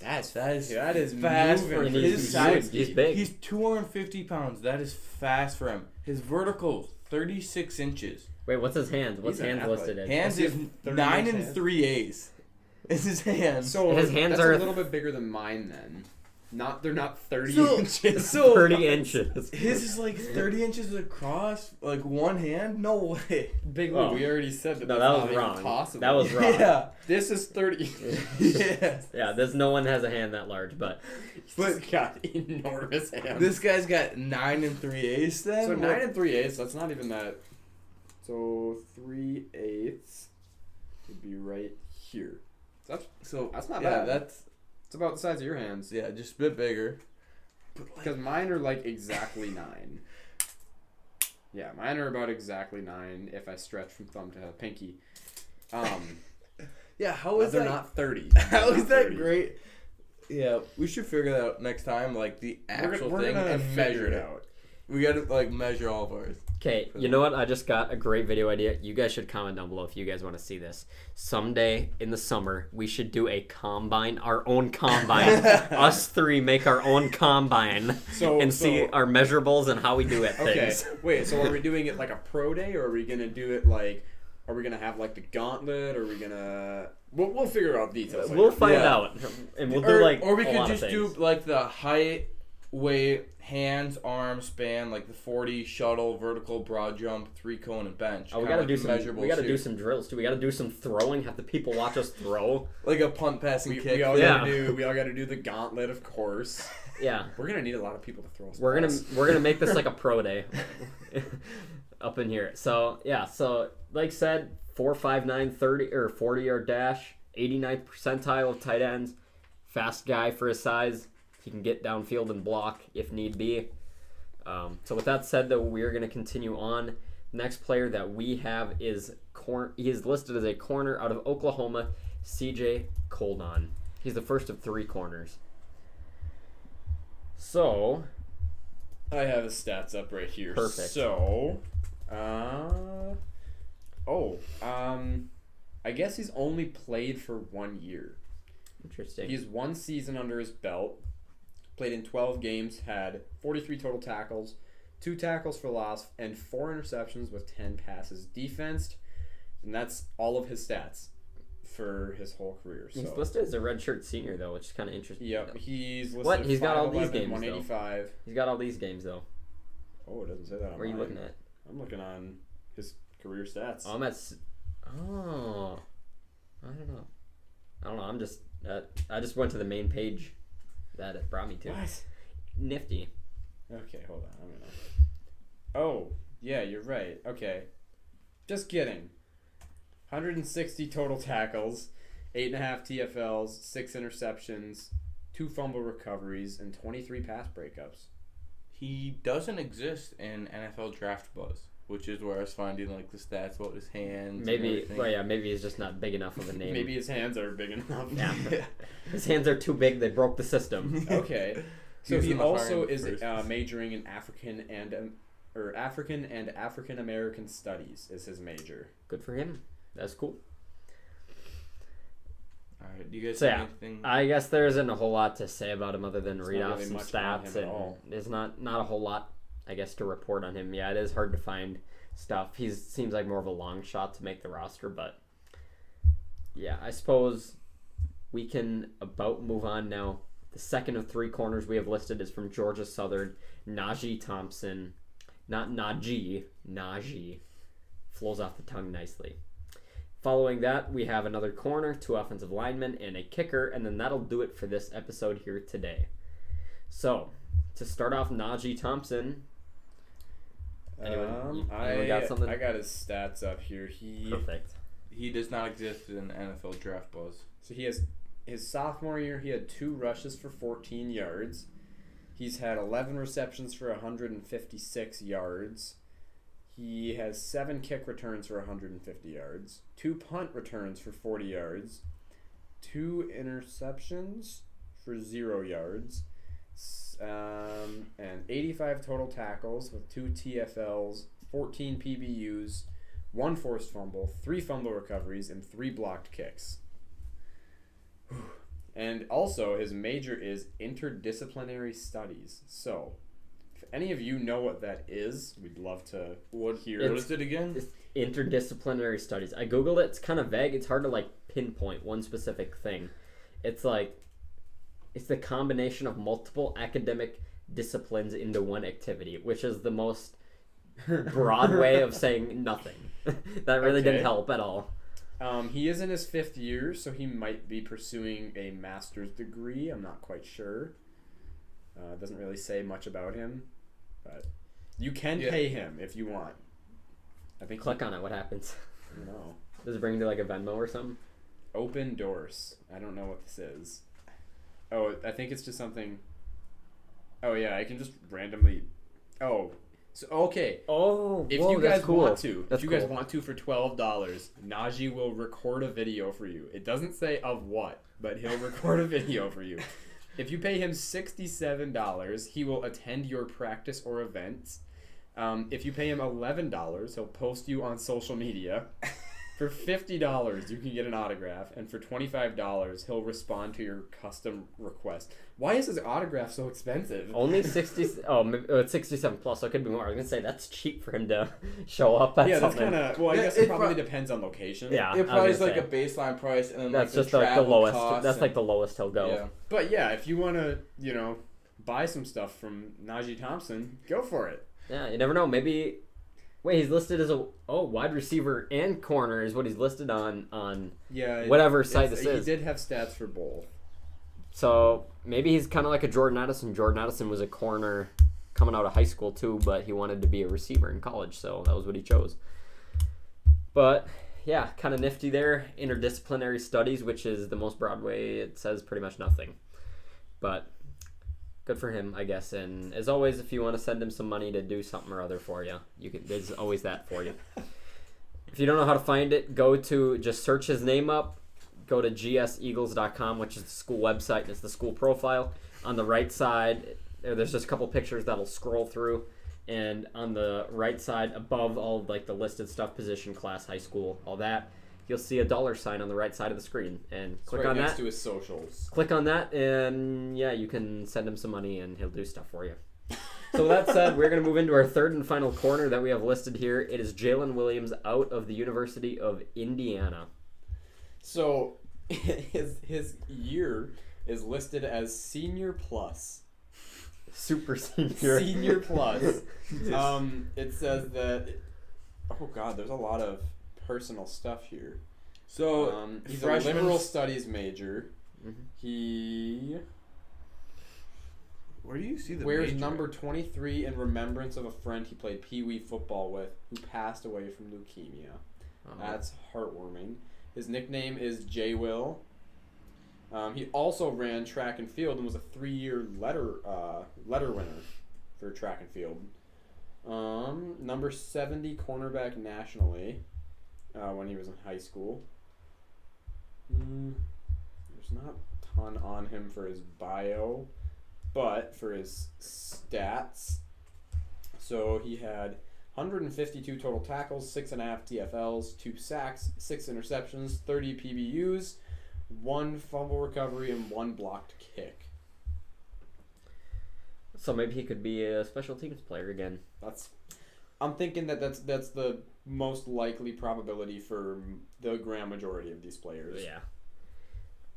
That is fast moving for for his size. He's big. He's 250 pounds. That is fast for him. His vertical, 36 inches. Wait, what's his hands? What's He's an hands athlete. listed as? Hands is 9 3/8. It's his hands. So His hands that's are a little bit bigger than mine then. They're not 30 So- inches. so- 30 inches. His is like 30 inches across, like one hand? No way. Big Lou, we already said that. No, that's that not was even wrong. possible. That was wrong. Yeah. This is 30. Yes. Yeah, no one has a hand that large, but He's got enormous hands. This guy's got 9 3/8 then? So What- 9 3/8. That's not even that. So 3/8 would be right here. That's not bad. It's about the size of your hands. Yeah, just a bit bigger. Because mine are like exactly 9. Yeah, mine are about exactly 9 if I stretch from thumb to pinky. Yeah, how is They're that? not 30. How They're is that 30. great? Yeah, we should figure that out next time, like the actual We're thing, gonna and figure measure it it. out. We gotta like measure all of ours. okay, you know what? I just got a great video idea. You guys should comment down below if you guys want to see this. Someday in the summer, we should do a combine, our own combine. Us three make our own combine and see our measurables and how we do it. Okay, Things. wait, so are we doing it like a pro day, or are we going to do it like, are we going to have like the gauntlet, or are we going to, we'll figure out details later. We'll find Yeah. out, and we'll do like or we a could lot just of do things. like the height, weight, hands, arm span, like the 40 shuttle, vertical, broad jump, 3-cone, and bench. Oh, we Kinda gotta like do the some. measurables We gotta do here. some drills too. We gotta do some throwing. Have the people watch us throw. like a punt, pass, and kick. We all Yeah. gotta do the gauntlet, of course. Yeah, We're gonna need a lot of people to throw us. we're balls. gonna make this like a pro day up in here. So yeah, so like said, 4.59, 30 or 40-yard dash, 89th percentile of tight ends, fast guy for his size. He can get downfield and block if need be. So with that said, though, we're going to continue on. Next player that we have is he is listed as a corner out of Oklahoma, CJ Coldon. He's the first of 3 corners. So, I have his stats up right here. Perfect. So, I guess he's only played for 1 year. interesting. He has 1 season under his belt. Played in 12 games, had 43 total tackles, 2 tackles for loss, and 4 interceptions with 10 passes defensed. And that's all of his stats for his whole career. He's So, listed as a redshirt senior, though, which is kind of interesting. yep, he's listed What? He's got all these 5'11", games, though. 185. He's got all these games, though. Oh, it doesn't say that on Where are you mine. looking at? I'm looking on his career stats. Oh, I'm at... Oh. I don't know. I'm just... I just went to the main page that it brought me to. What? Nifty. Okay, hold on. I'm gonna. Oh, yeah, you're right. Okay, just kidding. 160 total tackles, 8.5 TFLs, 6 interceptions, 2 fumble recoveries, and 23 pass breakups. He doesn't exist in NFL draft buzz. which is where I was finding like the stats about his hands. Maybe, maybe he's just not big enough of a name. Maybe his hands are big enough. Yeah. His hands are too big. They broke the system. Okay. So was he in the also hiring is first. majoring in African and African American studies is his major. Good for him. That's cool. All right, do you guys So have yeah, anything? I guess there isn't a whole lot to say about him other than There's read not off really some much about stats, him at and all. there's not a whole lot, I guess, to report on him. Yeah, it is hard to find stuff. He seems like more of a long shot to make the roster, but yeah, I suppose we can about move on now. The second of three corners we have listed is from Georgia Southern, Najee Thompson. Not Najee, Najee. Flows off the tongue nicely. Following that, we have another corner, 2 offensive linemen, and a kicker, and then that'll do it for this episode here today. So, to start off, Najee Thompson. Anyone got something? I got his stats up here. Perfect. He does not exist in NFL Draft Buzz. So he has his sophomore year. He had 2 rushes for 14 yards. He's had 11 receptions for 156 yards. He has 7 kick returns for 150 yards, 2 punt returns for 40 yards, 2 interceptions for 0 yards, and 85 total tackles with 2 TFLs, 14 PBUs, 1 forced fumble, 3 fumble recoveries, and 3 blocked kicks. And also, his major is interdisciplinary studies. So, if any of you know what that is, we'd love to hear. What is it again? It's interdisciplinary studies. I googled it. It's kind of vague. It's hard to pinpoint one specific thing. It's the combination of multiple academic disciplines into one activity, which is the most broad way of saying nothing. That really didn't help at all. He is in his 5th year, so he might be pursuing a master's degree. I'm not quite sure. It doesn't really say much about him, but you can pay him if you want. I think. Click on it. What happens? I don't know. Does it bring you to a Venmo or something? Open doors. I don't know what this is. Oh, I think it's just something. Oh yeah, I can just randomly. Oh, so okay. Oh, If whoa, you that's guys cool. want to, That's if you guys cool. want to for $12, Najee will record a video for you. It doesn't say of what, but he'll record a video for you. If you pay him $67, he will attend your practice or events. If you pay him $11, he'll post you on social media. For $50, you can get an autograph, and for $25, he'll respond to your custom request. Why is his autograph so expensive? Only 60. Oh, maybe, it's 67 plus. So it could be more. I was gonna say that's cheap for him to show up at Yeah, that's something. kind of. Well, I Yeah, guess it it probably pro- depends on location. Yeah, It probably is I was like gonna a baseline price, and then That's like just the like the travel lowest. costs That's and- like the lowest he'll go. Yeah. But yeah, if you want to, buy some stuff from Najee Thompson, go for it. Yeah, you never know. Maybe. Wait, he's listed as a wide receiver and corner is what he's listed on. Yeah. Whatever site this is. He did have stats for both. So maybe he's kind of like a Jordan Addison. Jordan Addison was a corner coming out of high school too, but he wanted to be a receiver in college, so that was what he chose. But yeah, kind of nifty there. Interdisciplinary studies, which is the most broad way. It says pretty much nothing, but good for him, I guess. And as always, if you want to send him some money to do something or other for you, you can. There's always that for you. If you don't know how to find it, just search his name up. Go to gseagles.com, which is the school website, and it's the school profile. On the right side, there's just a couple pictures that'll scroll through, and on the right side, above all the listed stuff, position, class, high school, all that, you'll see a $sign on the right side of the screen, and click right on next that. to his socials. Click on that, and yeah, you can send him some money, and he'll do stuff for you. So with that said, we're going to move into our third and final corner that we have listed here. It is Jalen Williams out of the University of Indiana. So his year is listed as senior plus. Super senior. Senior plus. It says that. Oh God, there's a lot of personal stuff here. So He's freshman- a liberal studies major. Mhm. He Where do you see the wears major? number 23 in remembrance of a friend he played pee-wee football with who passed away from leukemia. That's heartwarming. His nickname is J. Will. He also ran track and field and was a 3-year letter winner for track and field. Number 70 cornerback nationally when he was in high school. There's not a ton on him for his bio, but for his stats. So he had 152 total tackles, 6.5 TFLs, 2 sacks, 6 interceptions, 30 PBUs, 1 fumble recovery, and 1 blocked kick. So maybe he could be a special teams player again. I'm thinking that's the most likely probability for the grand majority of these players. Yeah.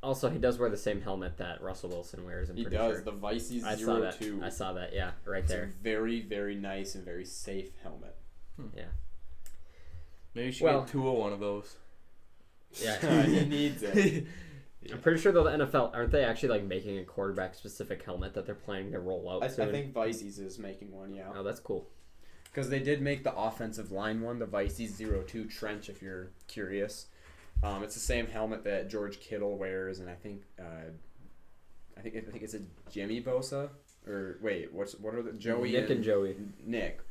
Also, he does wear the same helmet that Russell Wilson wears. He does. The Vikings 02. I saw that. Yeah, right It's there. a very, very nice and very safe helmet. Yeah. Maybe you should get Tua one of those. Yeah. He needs it. I'm pretty sure though the NFL aren't they actually like making a quarterback specific helmet that they're planning to roll out I soon? think Vikings is making one, yeah. Oh, that's cool. Because they did make the offensive line one, the Vikings 02 Trench, if you're curious. It's the same helmet that George Kittle wears, and I think it's a Jimmy Bosa, or wait, what are the Joey? Nick and Joey. Nick.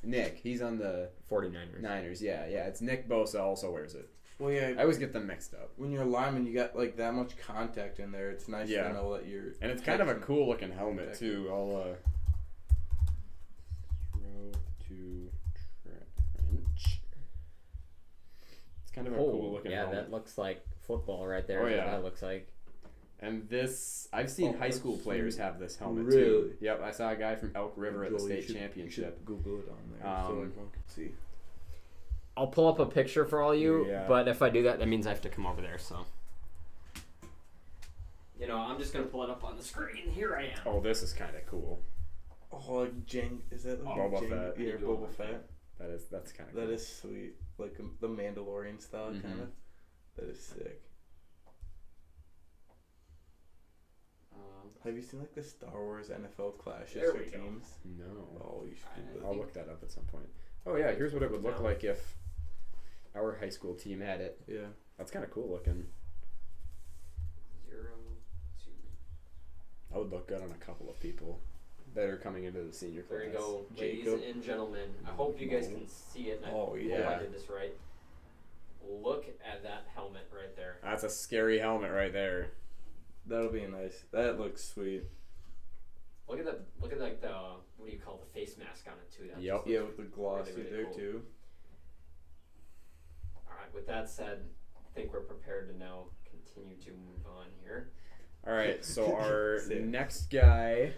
He's on the 49ers. Niners. Yeah. It's Nick Bosa also wears it. Well, yeah. I always get them mixed up. When you're a lineman, you got like that much contact in there. It's nice to know that you're. And it's kind of a cool looking helmet too. I'll throw to Trench. It's kind of a cool looking helmet. Yeah, that looks like football right there. Oh, yeah. That looks like. And this, I've seen high school players have this helmet Really? too. Yep, I saw a guy from Elk River at the state championship. You should Google it on there so everyone can see. I'll pull up a picture for all you, Yeah. but if I do that means I have to come over there. So. I'm just gonna pull it up on the screen. Here I am. Oh, this is kind of cool. Oh, like is that like Boba Fett. Yeah, Boba Fett. That's kind of cool. That is sweet. Like the Mandalorian style, kind of. That is sick. Have you seen like the Star Wars NFL clashes There for we go. teams? No. Oh, you should do that. I'll look that up at some point. Oh yeah, here's what it would look like if our high school team had it. Yeah. That's kind of cool looking. 0, 2. That would look good on a couple of people that are coming into the senior class. There you go, Jacob. ladies and gentlemen. I hope you guys can see it. And Oh, I yeah. hope I did this right. Look at that helmet right there. That's a scary helmet right there. That'll be nice. That looks sweet. Look at that. Look at like the what do you call the face mask on it too? That Yep. just Yeah, looks with the glossy really, really there cool. too. All right. With that said, I think we're prepared to now continue to move on here. All right, so our Sick. next guy.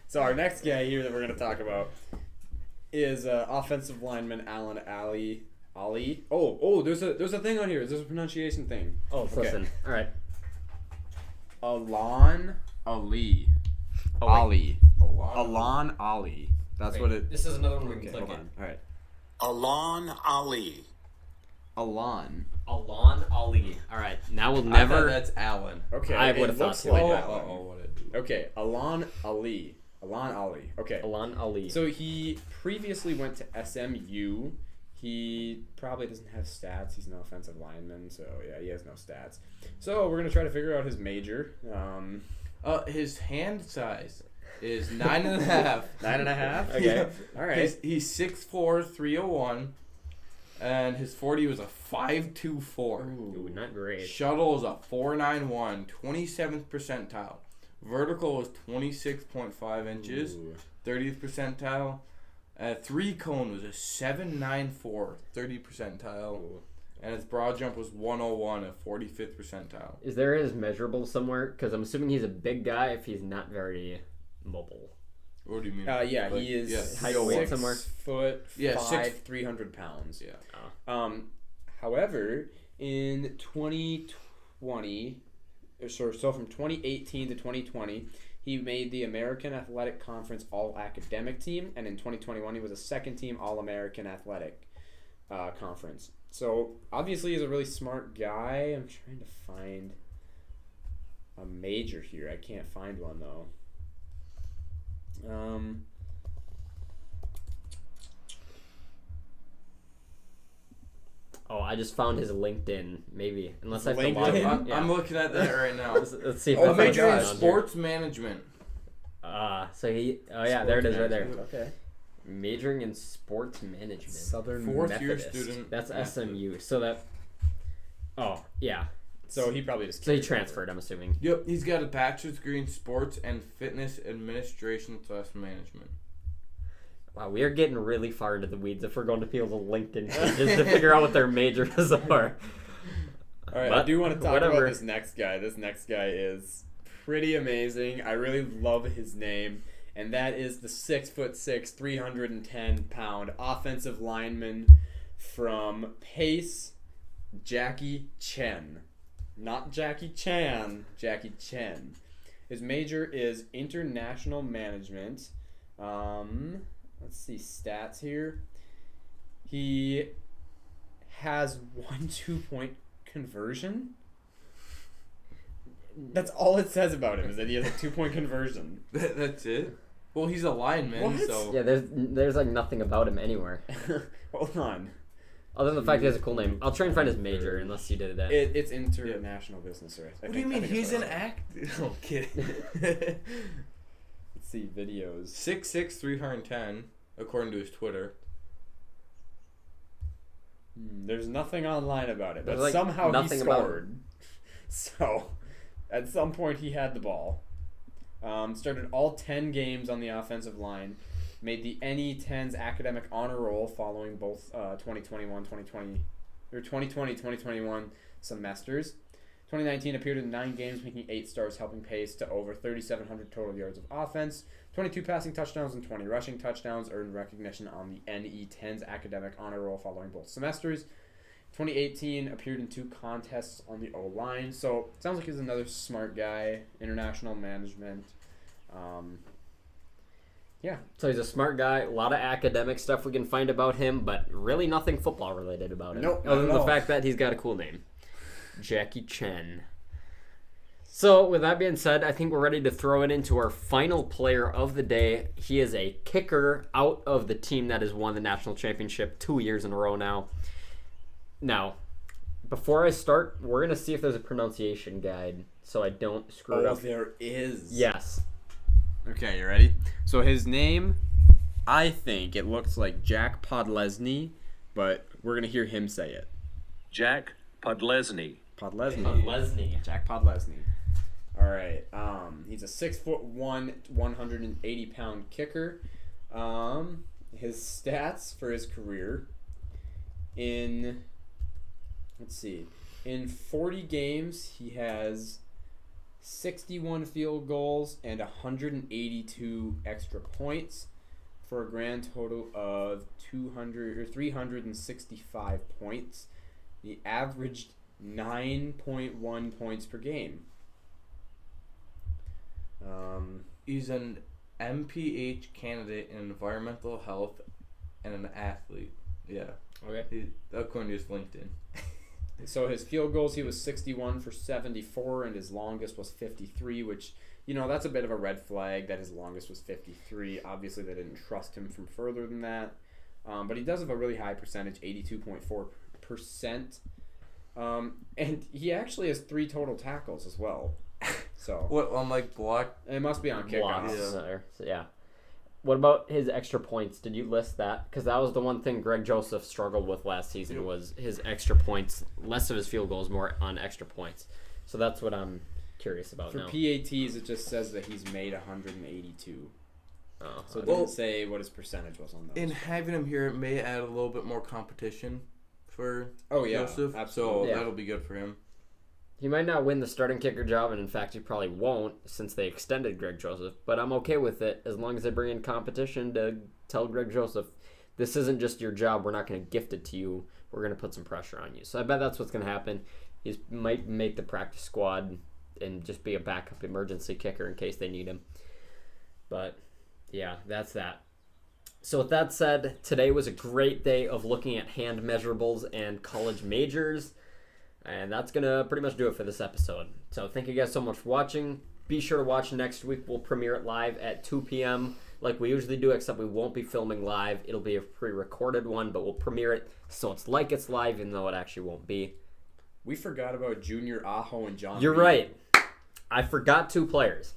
So our next guy here that we're gonna talk about is offensive lineman Alan Ali. There's a thing on here. There's a pronunciation thing. Oh, Okay. listen. All right. Alan Ali. Oh, wait. Ali. Oh, Alan Ali. That's Wait, what it. This is another one we Okay, can click hold in. on. All right. Alon Ali. Alan. Alon Ali. All right. Now we'll I thought never. that's Alan. Okay. I it would've thought looks so. like Oh, Alan. what it do? Okay. Alan Ali. Alan Ali. Okay. Alon Ali. So he previously went to SMU. He probably doesn't have stats. He's an offensive lineman, so yeah, he has no stats. So we're gonna try to figure out his major. His hand size is 9.5. 9.5. Okay. Yeah. All right. He's 6'4", 301, and his 40 was a 5.24. Ooh, not great. Shuttle is a 4.91, 27th percentile. Vertical is 26.5 inches, Ooh. 30th percentile. 3-cone was a 7.94, 30 percentile. Ooh. And his broad jump was 101, a 45th percentile. Is there his measurable somewhere? Because I'm assuming he's a big guy if he's not very mobile. What do you mean? Yeah, Like, he is yeah. Height and weight 6 somewhere? foot Yeah, 300 pounds. Yeah. However, in 2020, so from 2018 to 2020, he made the American Athletic Conference All-Academic Team, and in 2021, he was a second-team All-American Athletic Conference. So, obviously, he's a really smart guy. I'm trying to find a major here. I can't find one, though. Oh, I just found his LinkedIn. Maybe unless I have to LinkedIn? log in. I'm Yeah. looking at that right now. Let's see if Oh, I major find in it on sports management. There it is right there. Okay. Majoring in sports management. Southern Fourth-year Methodist. student. That's Methodist. SMU. So that. Oh yeah. So he probably just. So he carried transferred. I'm assuming. Yep, he's got a bachelor's degree in sports and fitness administration / management. Wow, we are getting really far into the weeds if we're going to people's LinkedIn pages to figure out what their majors are. All right, I do want to talk about this next guy. This next guy is pretty amazing. I really love his name, and that is the 6'6", 310-pound offensive lineman from Pace, Jackie Chen. Not Jackie Chan, Jackie Chen. His major is international management. Let's see stats here. He has 1 2-point conversion. That's all it says about him, is that he has a 2-point conversion. That's it? Well, he's a lineman, What? so... Yeah, there's like nothing about him anywhere. Hold on. Other than the fact he has a cool name. I'll try and find his major unless you did that. It's international business, right? What do you mean? He's an actor? Oh, kidding. Let's see videos. 6'6", 310, according to his Twitter. There's nothing online about it, but There's, like, somehow he nothing about scored. So, at some point he had the ball. Started all 10 games on the offensive line. Made the NE10's academic honor roll following both 2020-2021 semesters. 2019 appeared in 9 games, making 8 starts, helping Pace to over 3,700 total yards of offense. 22 passing touchdowns and 20 rushing touchdowns, earned recognition on the NE10's academic honor roll following both semesters. 2018 appeared in 2 contests on the O-line. So, sounds like he's another smart guy. International management. Yeah. So he's a smart guy. A lot of academic stuff we can find about him, but really nothing football related about him. Nope, Other not than at the all. fact that he's got a cool name. Jackie Chen. So with that being said, I think we're ready to throw it into our final player of the day. He is a kicker out of the team that has won the national championship 2 years in a row now. Now, before I start, we're going to see if there's a pronunciation guide so I don't screw it Oh, up. there is. Yes. Okay, you ready? So his name, I think it looks like Jack Podlesny, but we're going to hear him say it. Jack Podlesny. Podlesny. Lesney. Jack Podlesny. All right. He's a 6'1", 180-pound kicker. His stats for his career in 40 games, he has 61 field goals and 182 extra points for a grand total of 365 points. He averaged 9.1 points per game. He's an MPH candidate in environmental health and an athlete. Yeah. Okay. According to his LinkedIn. So his field goals, he was 61 for 74, and his longest was 53, which, that's a bit of a red flag that his longest was 53. Obviously, they didn't trust him from further than that. But he does have a really high percentage, 82.4%. And he actually has 3 total tackles as well. So What, on like block? it must be on kickoffs. Blocks. Yeah. What about his extra points? Did you list that? Because that was the one thing Greg Joseph struggled with last season was his extra points. Less of his field goals, more on extra points. So that's what I'm curious about For now. PATs, it just says that he's made 182. Oh, So it okay. doesn't say what his percentage was on those. And having him here may add a little bit more competition for Joseph. absolutely. So Yeah. that'll be good for him. He might not win the starting kicker job, and in fact, he probably won't since they extended Greg Joseph. But I'm okay with it as long as they bring in competition to tell Greg Joseph, this isn't just your job. We're not going to gift it to you. We're going to put some pressure on you. So I bet that's what's going to happen. He might make the practice squad and just be a backup emergency kicker in case they need him. But yeah, that's that. So with that said, today was a great day of looking at hand measurables and college majors. And that's going to pretty much do it for this episode. So thank you guys so much for watching. Be sure to watch next week. We'll premiere it live at 2 p.m. like we usually do, except we won't be filming live. It'll be a pre-recorded one, but we'll premiere it so it's like it's live, even though it actually won't be. We forgot about Junior Aho and John. You're Reed. right. I forgot 2 players.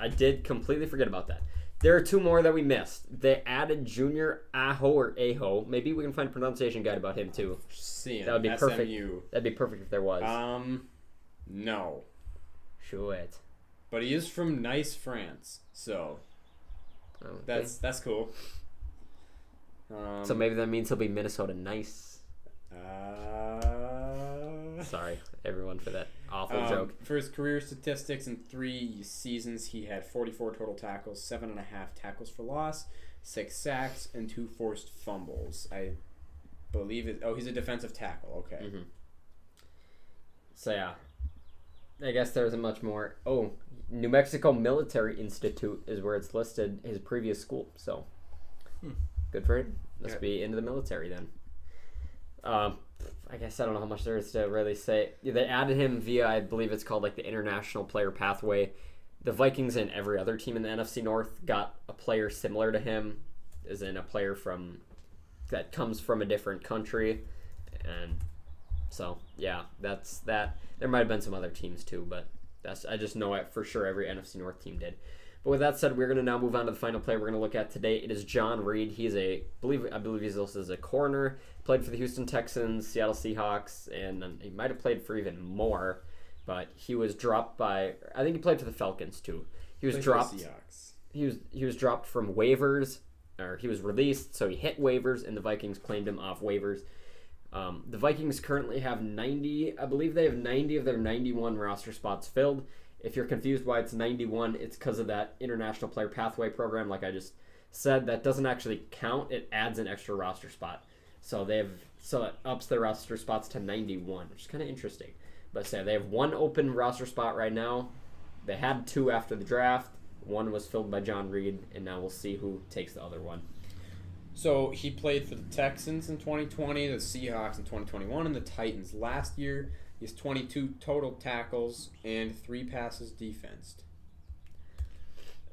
I did completely forget about that. There are two more that we missed. They added Junior Aho or Aho. Maybe we can find a pronunciation guide about him too. Seeing That would be perfect. SMU. That'd be perfect if there was. No. Sure. But he is from Nice, France. So Okay. that's cool. So maybe that means he'll be Minnesota nice. Sorry, everyone, for that awful joke. For his career statistics in 3 seasons, he had 44 total tackles, 7.5 tackles for loss, 6 sacks, and 2 forced fumbles. I believe it. Oh, he's a defensive tackle. Okay. Mm-hmm. So yeah, I guess there isn't much more. Oh, New Mexico Military Institute is where it's listed. His previous school. So good for him. Must be into the military then. I guess I don't know how much there is to really say. They added him via, I believe it's called like the International Player Pathway. The Vikings and every other team in the NFC North got a player similar to him, as in a player that comes from a different country. And so, yeah, that's that. There might have been some other teams too, but I just know it for sure every NFC North team did. But with that said, we're going to now move on to the final player we're going to look at today. It is John Reed. He's I believe he's also as a corner. Played for the Houston Texans, Seattle Seahawks, and he might have played for even more. But he was dropped by, I think he played for the Falcons too. He was dropped. Seahawks. He was dropped from waivers, or he was released, so he hit waivers, and the Vikings claimed him off waivers. The Vikings currently have 90. I believe they have 90 of their 91 roster spots filled. If you're confused why it's 91, it's because of that International Player Pathway program, like I just said. That doesn't actually count. It adds an extra roster spot. So it ups their roster spots to 91, which is kind of interesting. But say they have 1 open roster spot right now. They had 2 after the draft. 1 was filled by John Reed, and now we'll see who takes the other one. So he played for the Texans in 2020, the Seahawks in 2021, and the Titans last year. He has 22 total tackles and 3 passes defensed.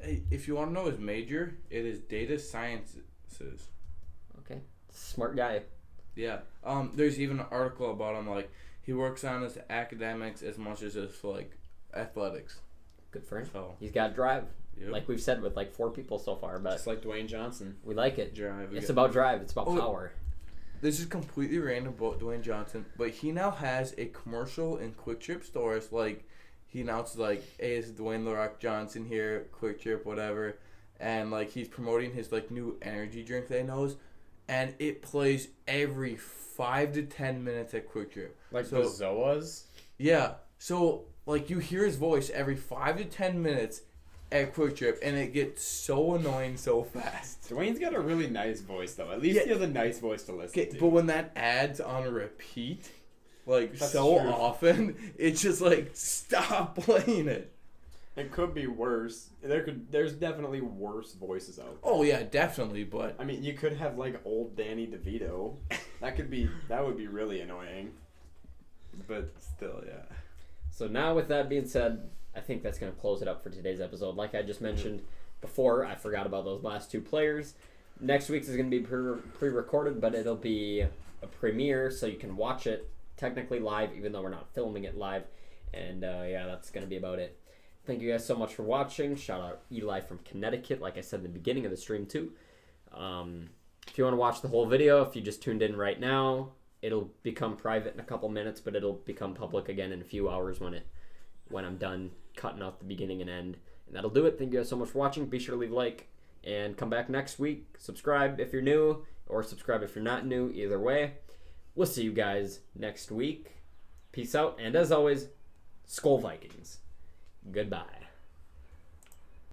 Hey, if you want to know his major, it is data sciences. Okay. Smart guy. Yeah. There's even an article about him, like, he works on his academics as much as his, like, athletics. Good for him. So, He's got drive. yep. Like we've said with like 4 people so far, but Just like Dwayne Johnson. we like it. Drive. It's about drive. It's about power. This is completely random about Dwayne Johnson, but he now has a commercial in Quick Trip stores. Like, he announces, like, hey, it's Dwayne The Rock Johnson here, Quick Trip, whatever. And, like, he's promoting his, like, new energy drink that he knows. And it plays every 5 to 10 minutes at Quick Trip. Like the Zoas? Yeah. So, like, you hear his voice every 5 to 10 minutes at Quick Trip, and it gets so annoying so fast. Dwayne's got a really nice voice, though. At least he has a nice voice to listen to. But when that ad's on a repeat, like, That's so true. often, it's just like, stop playing it. It could be worse. There's definitely worse voices out there. Oh, yeah, definitely, but... I mean, you could have, like, old Danny DeVito. That would be really annoying. But still, yeah. So now with that being said, I think that's going to close it up for today's episode. Like I just mentioned before, I forgot about those last 2 players. Next week's is going to be pre-recorded, but it'll be a premiere, so you can watch it technically live, even though we're not filming it live. And yeah, that's going to be about it. Thank you guys so much for watching. Shout out Eli from Connecticut, like I said in the beginning of the stream too. If you want to watch the whole video, if you just tuned in right now, it'll become private in a couple minutes, but it'll become public again in a few hours when I'm done cutting out the beginning and end. And that'll do it. Thank you guys so much for watching. Be sure to leave a like and come back next week. Subscribe if you're new, or subscribe if you're not new. Either way, we'll see you guys next week. Peace out, and as always, Skol Vikings. Goodbye.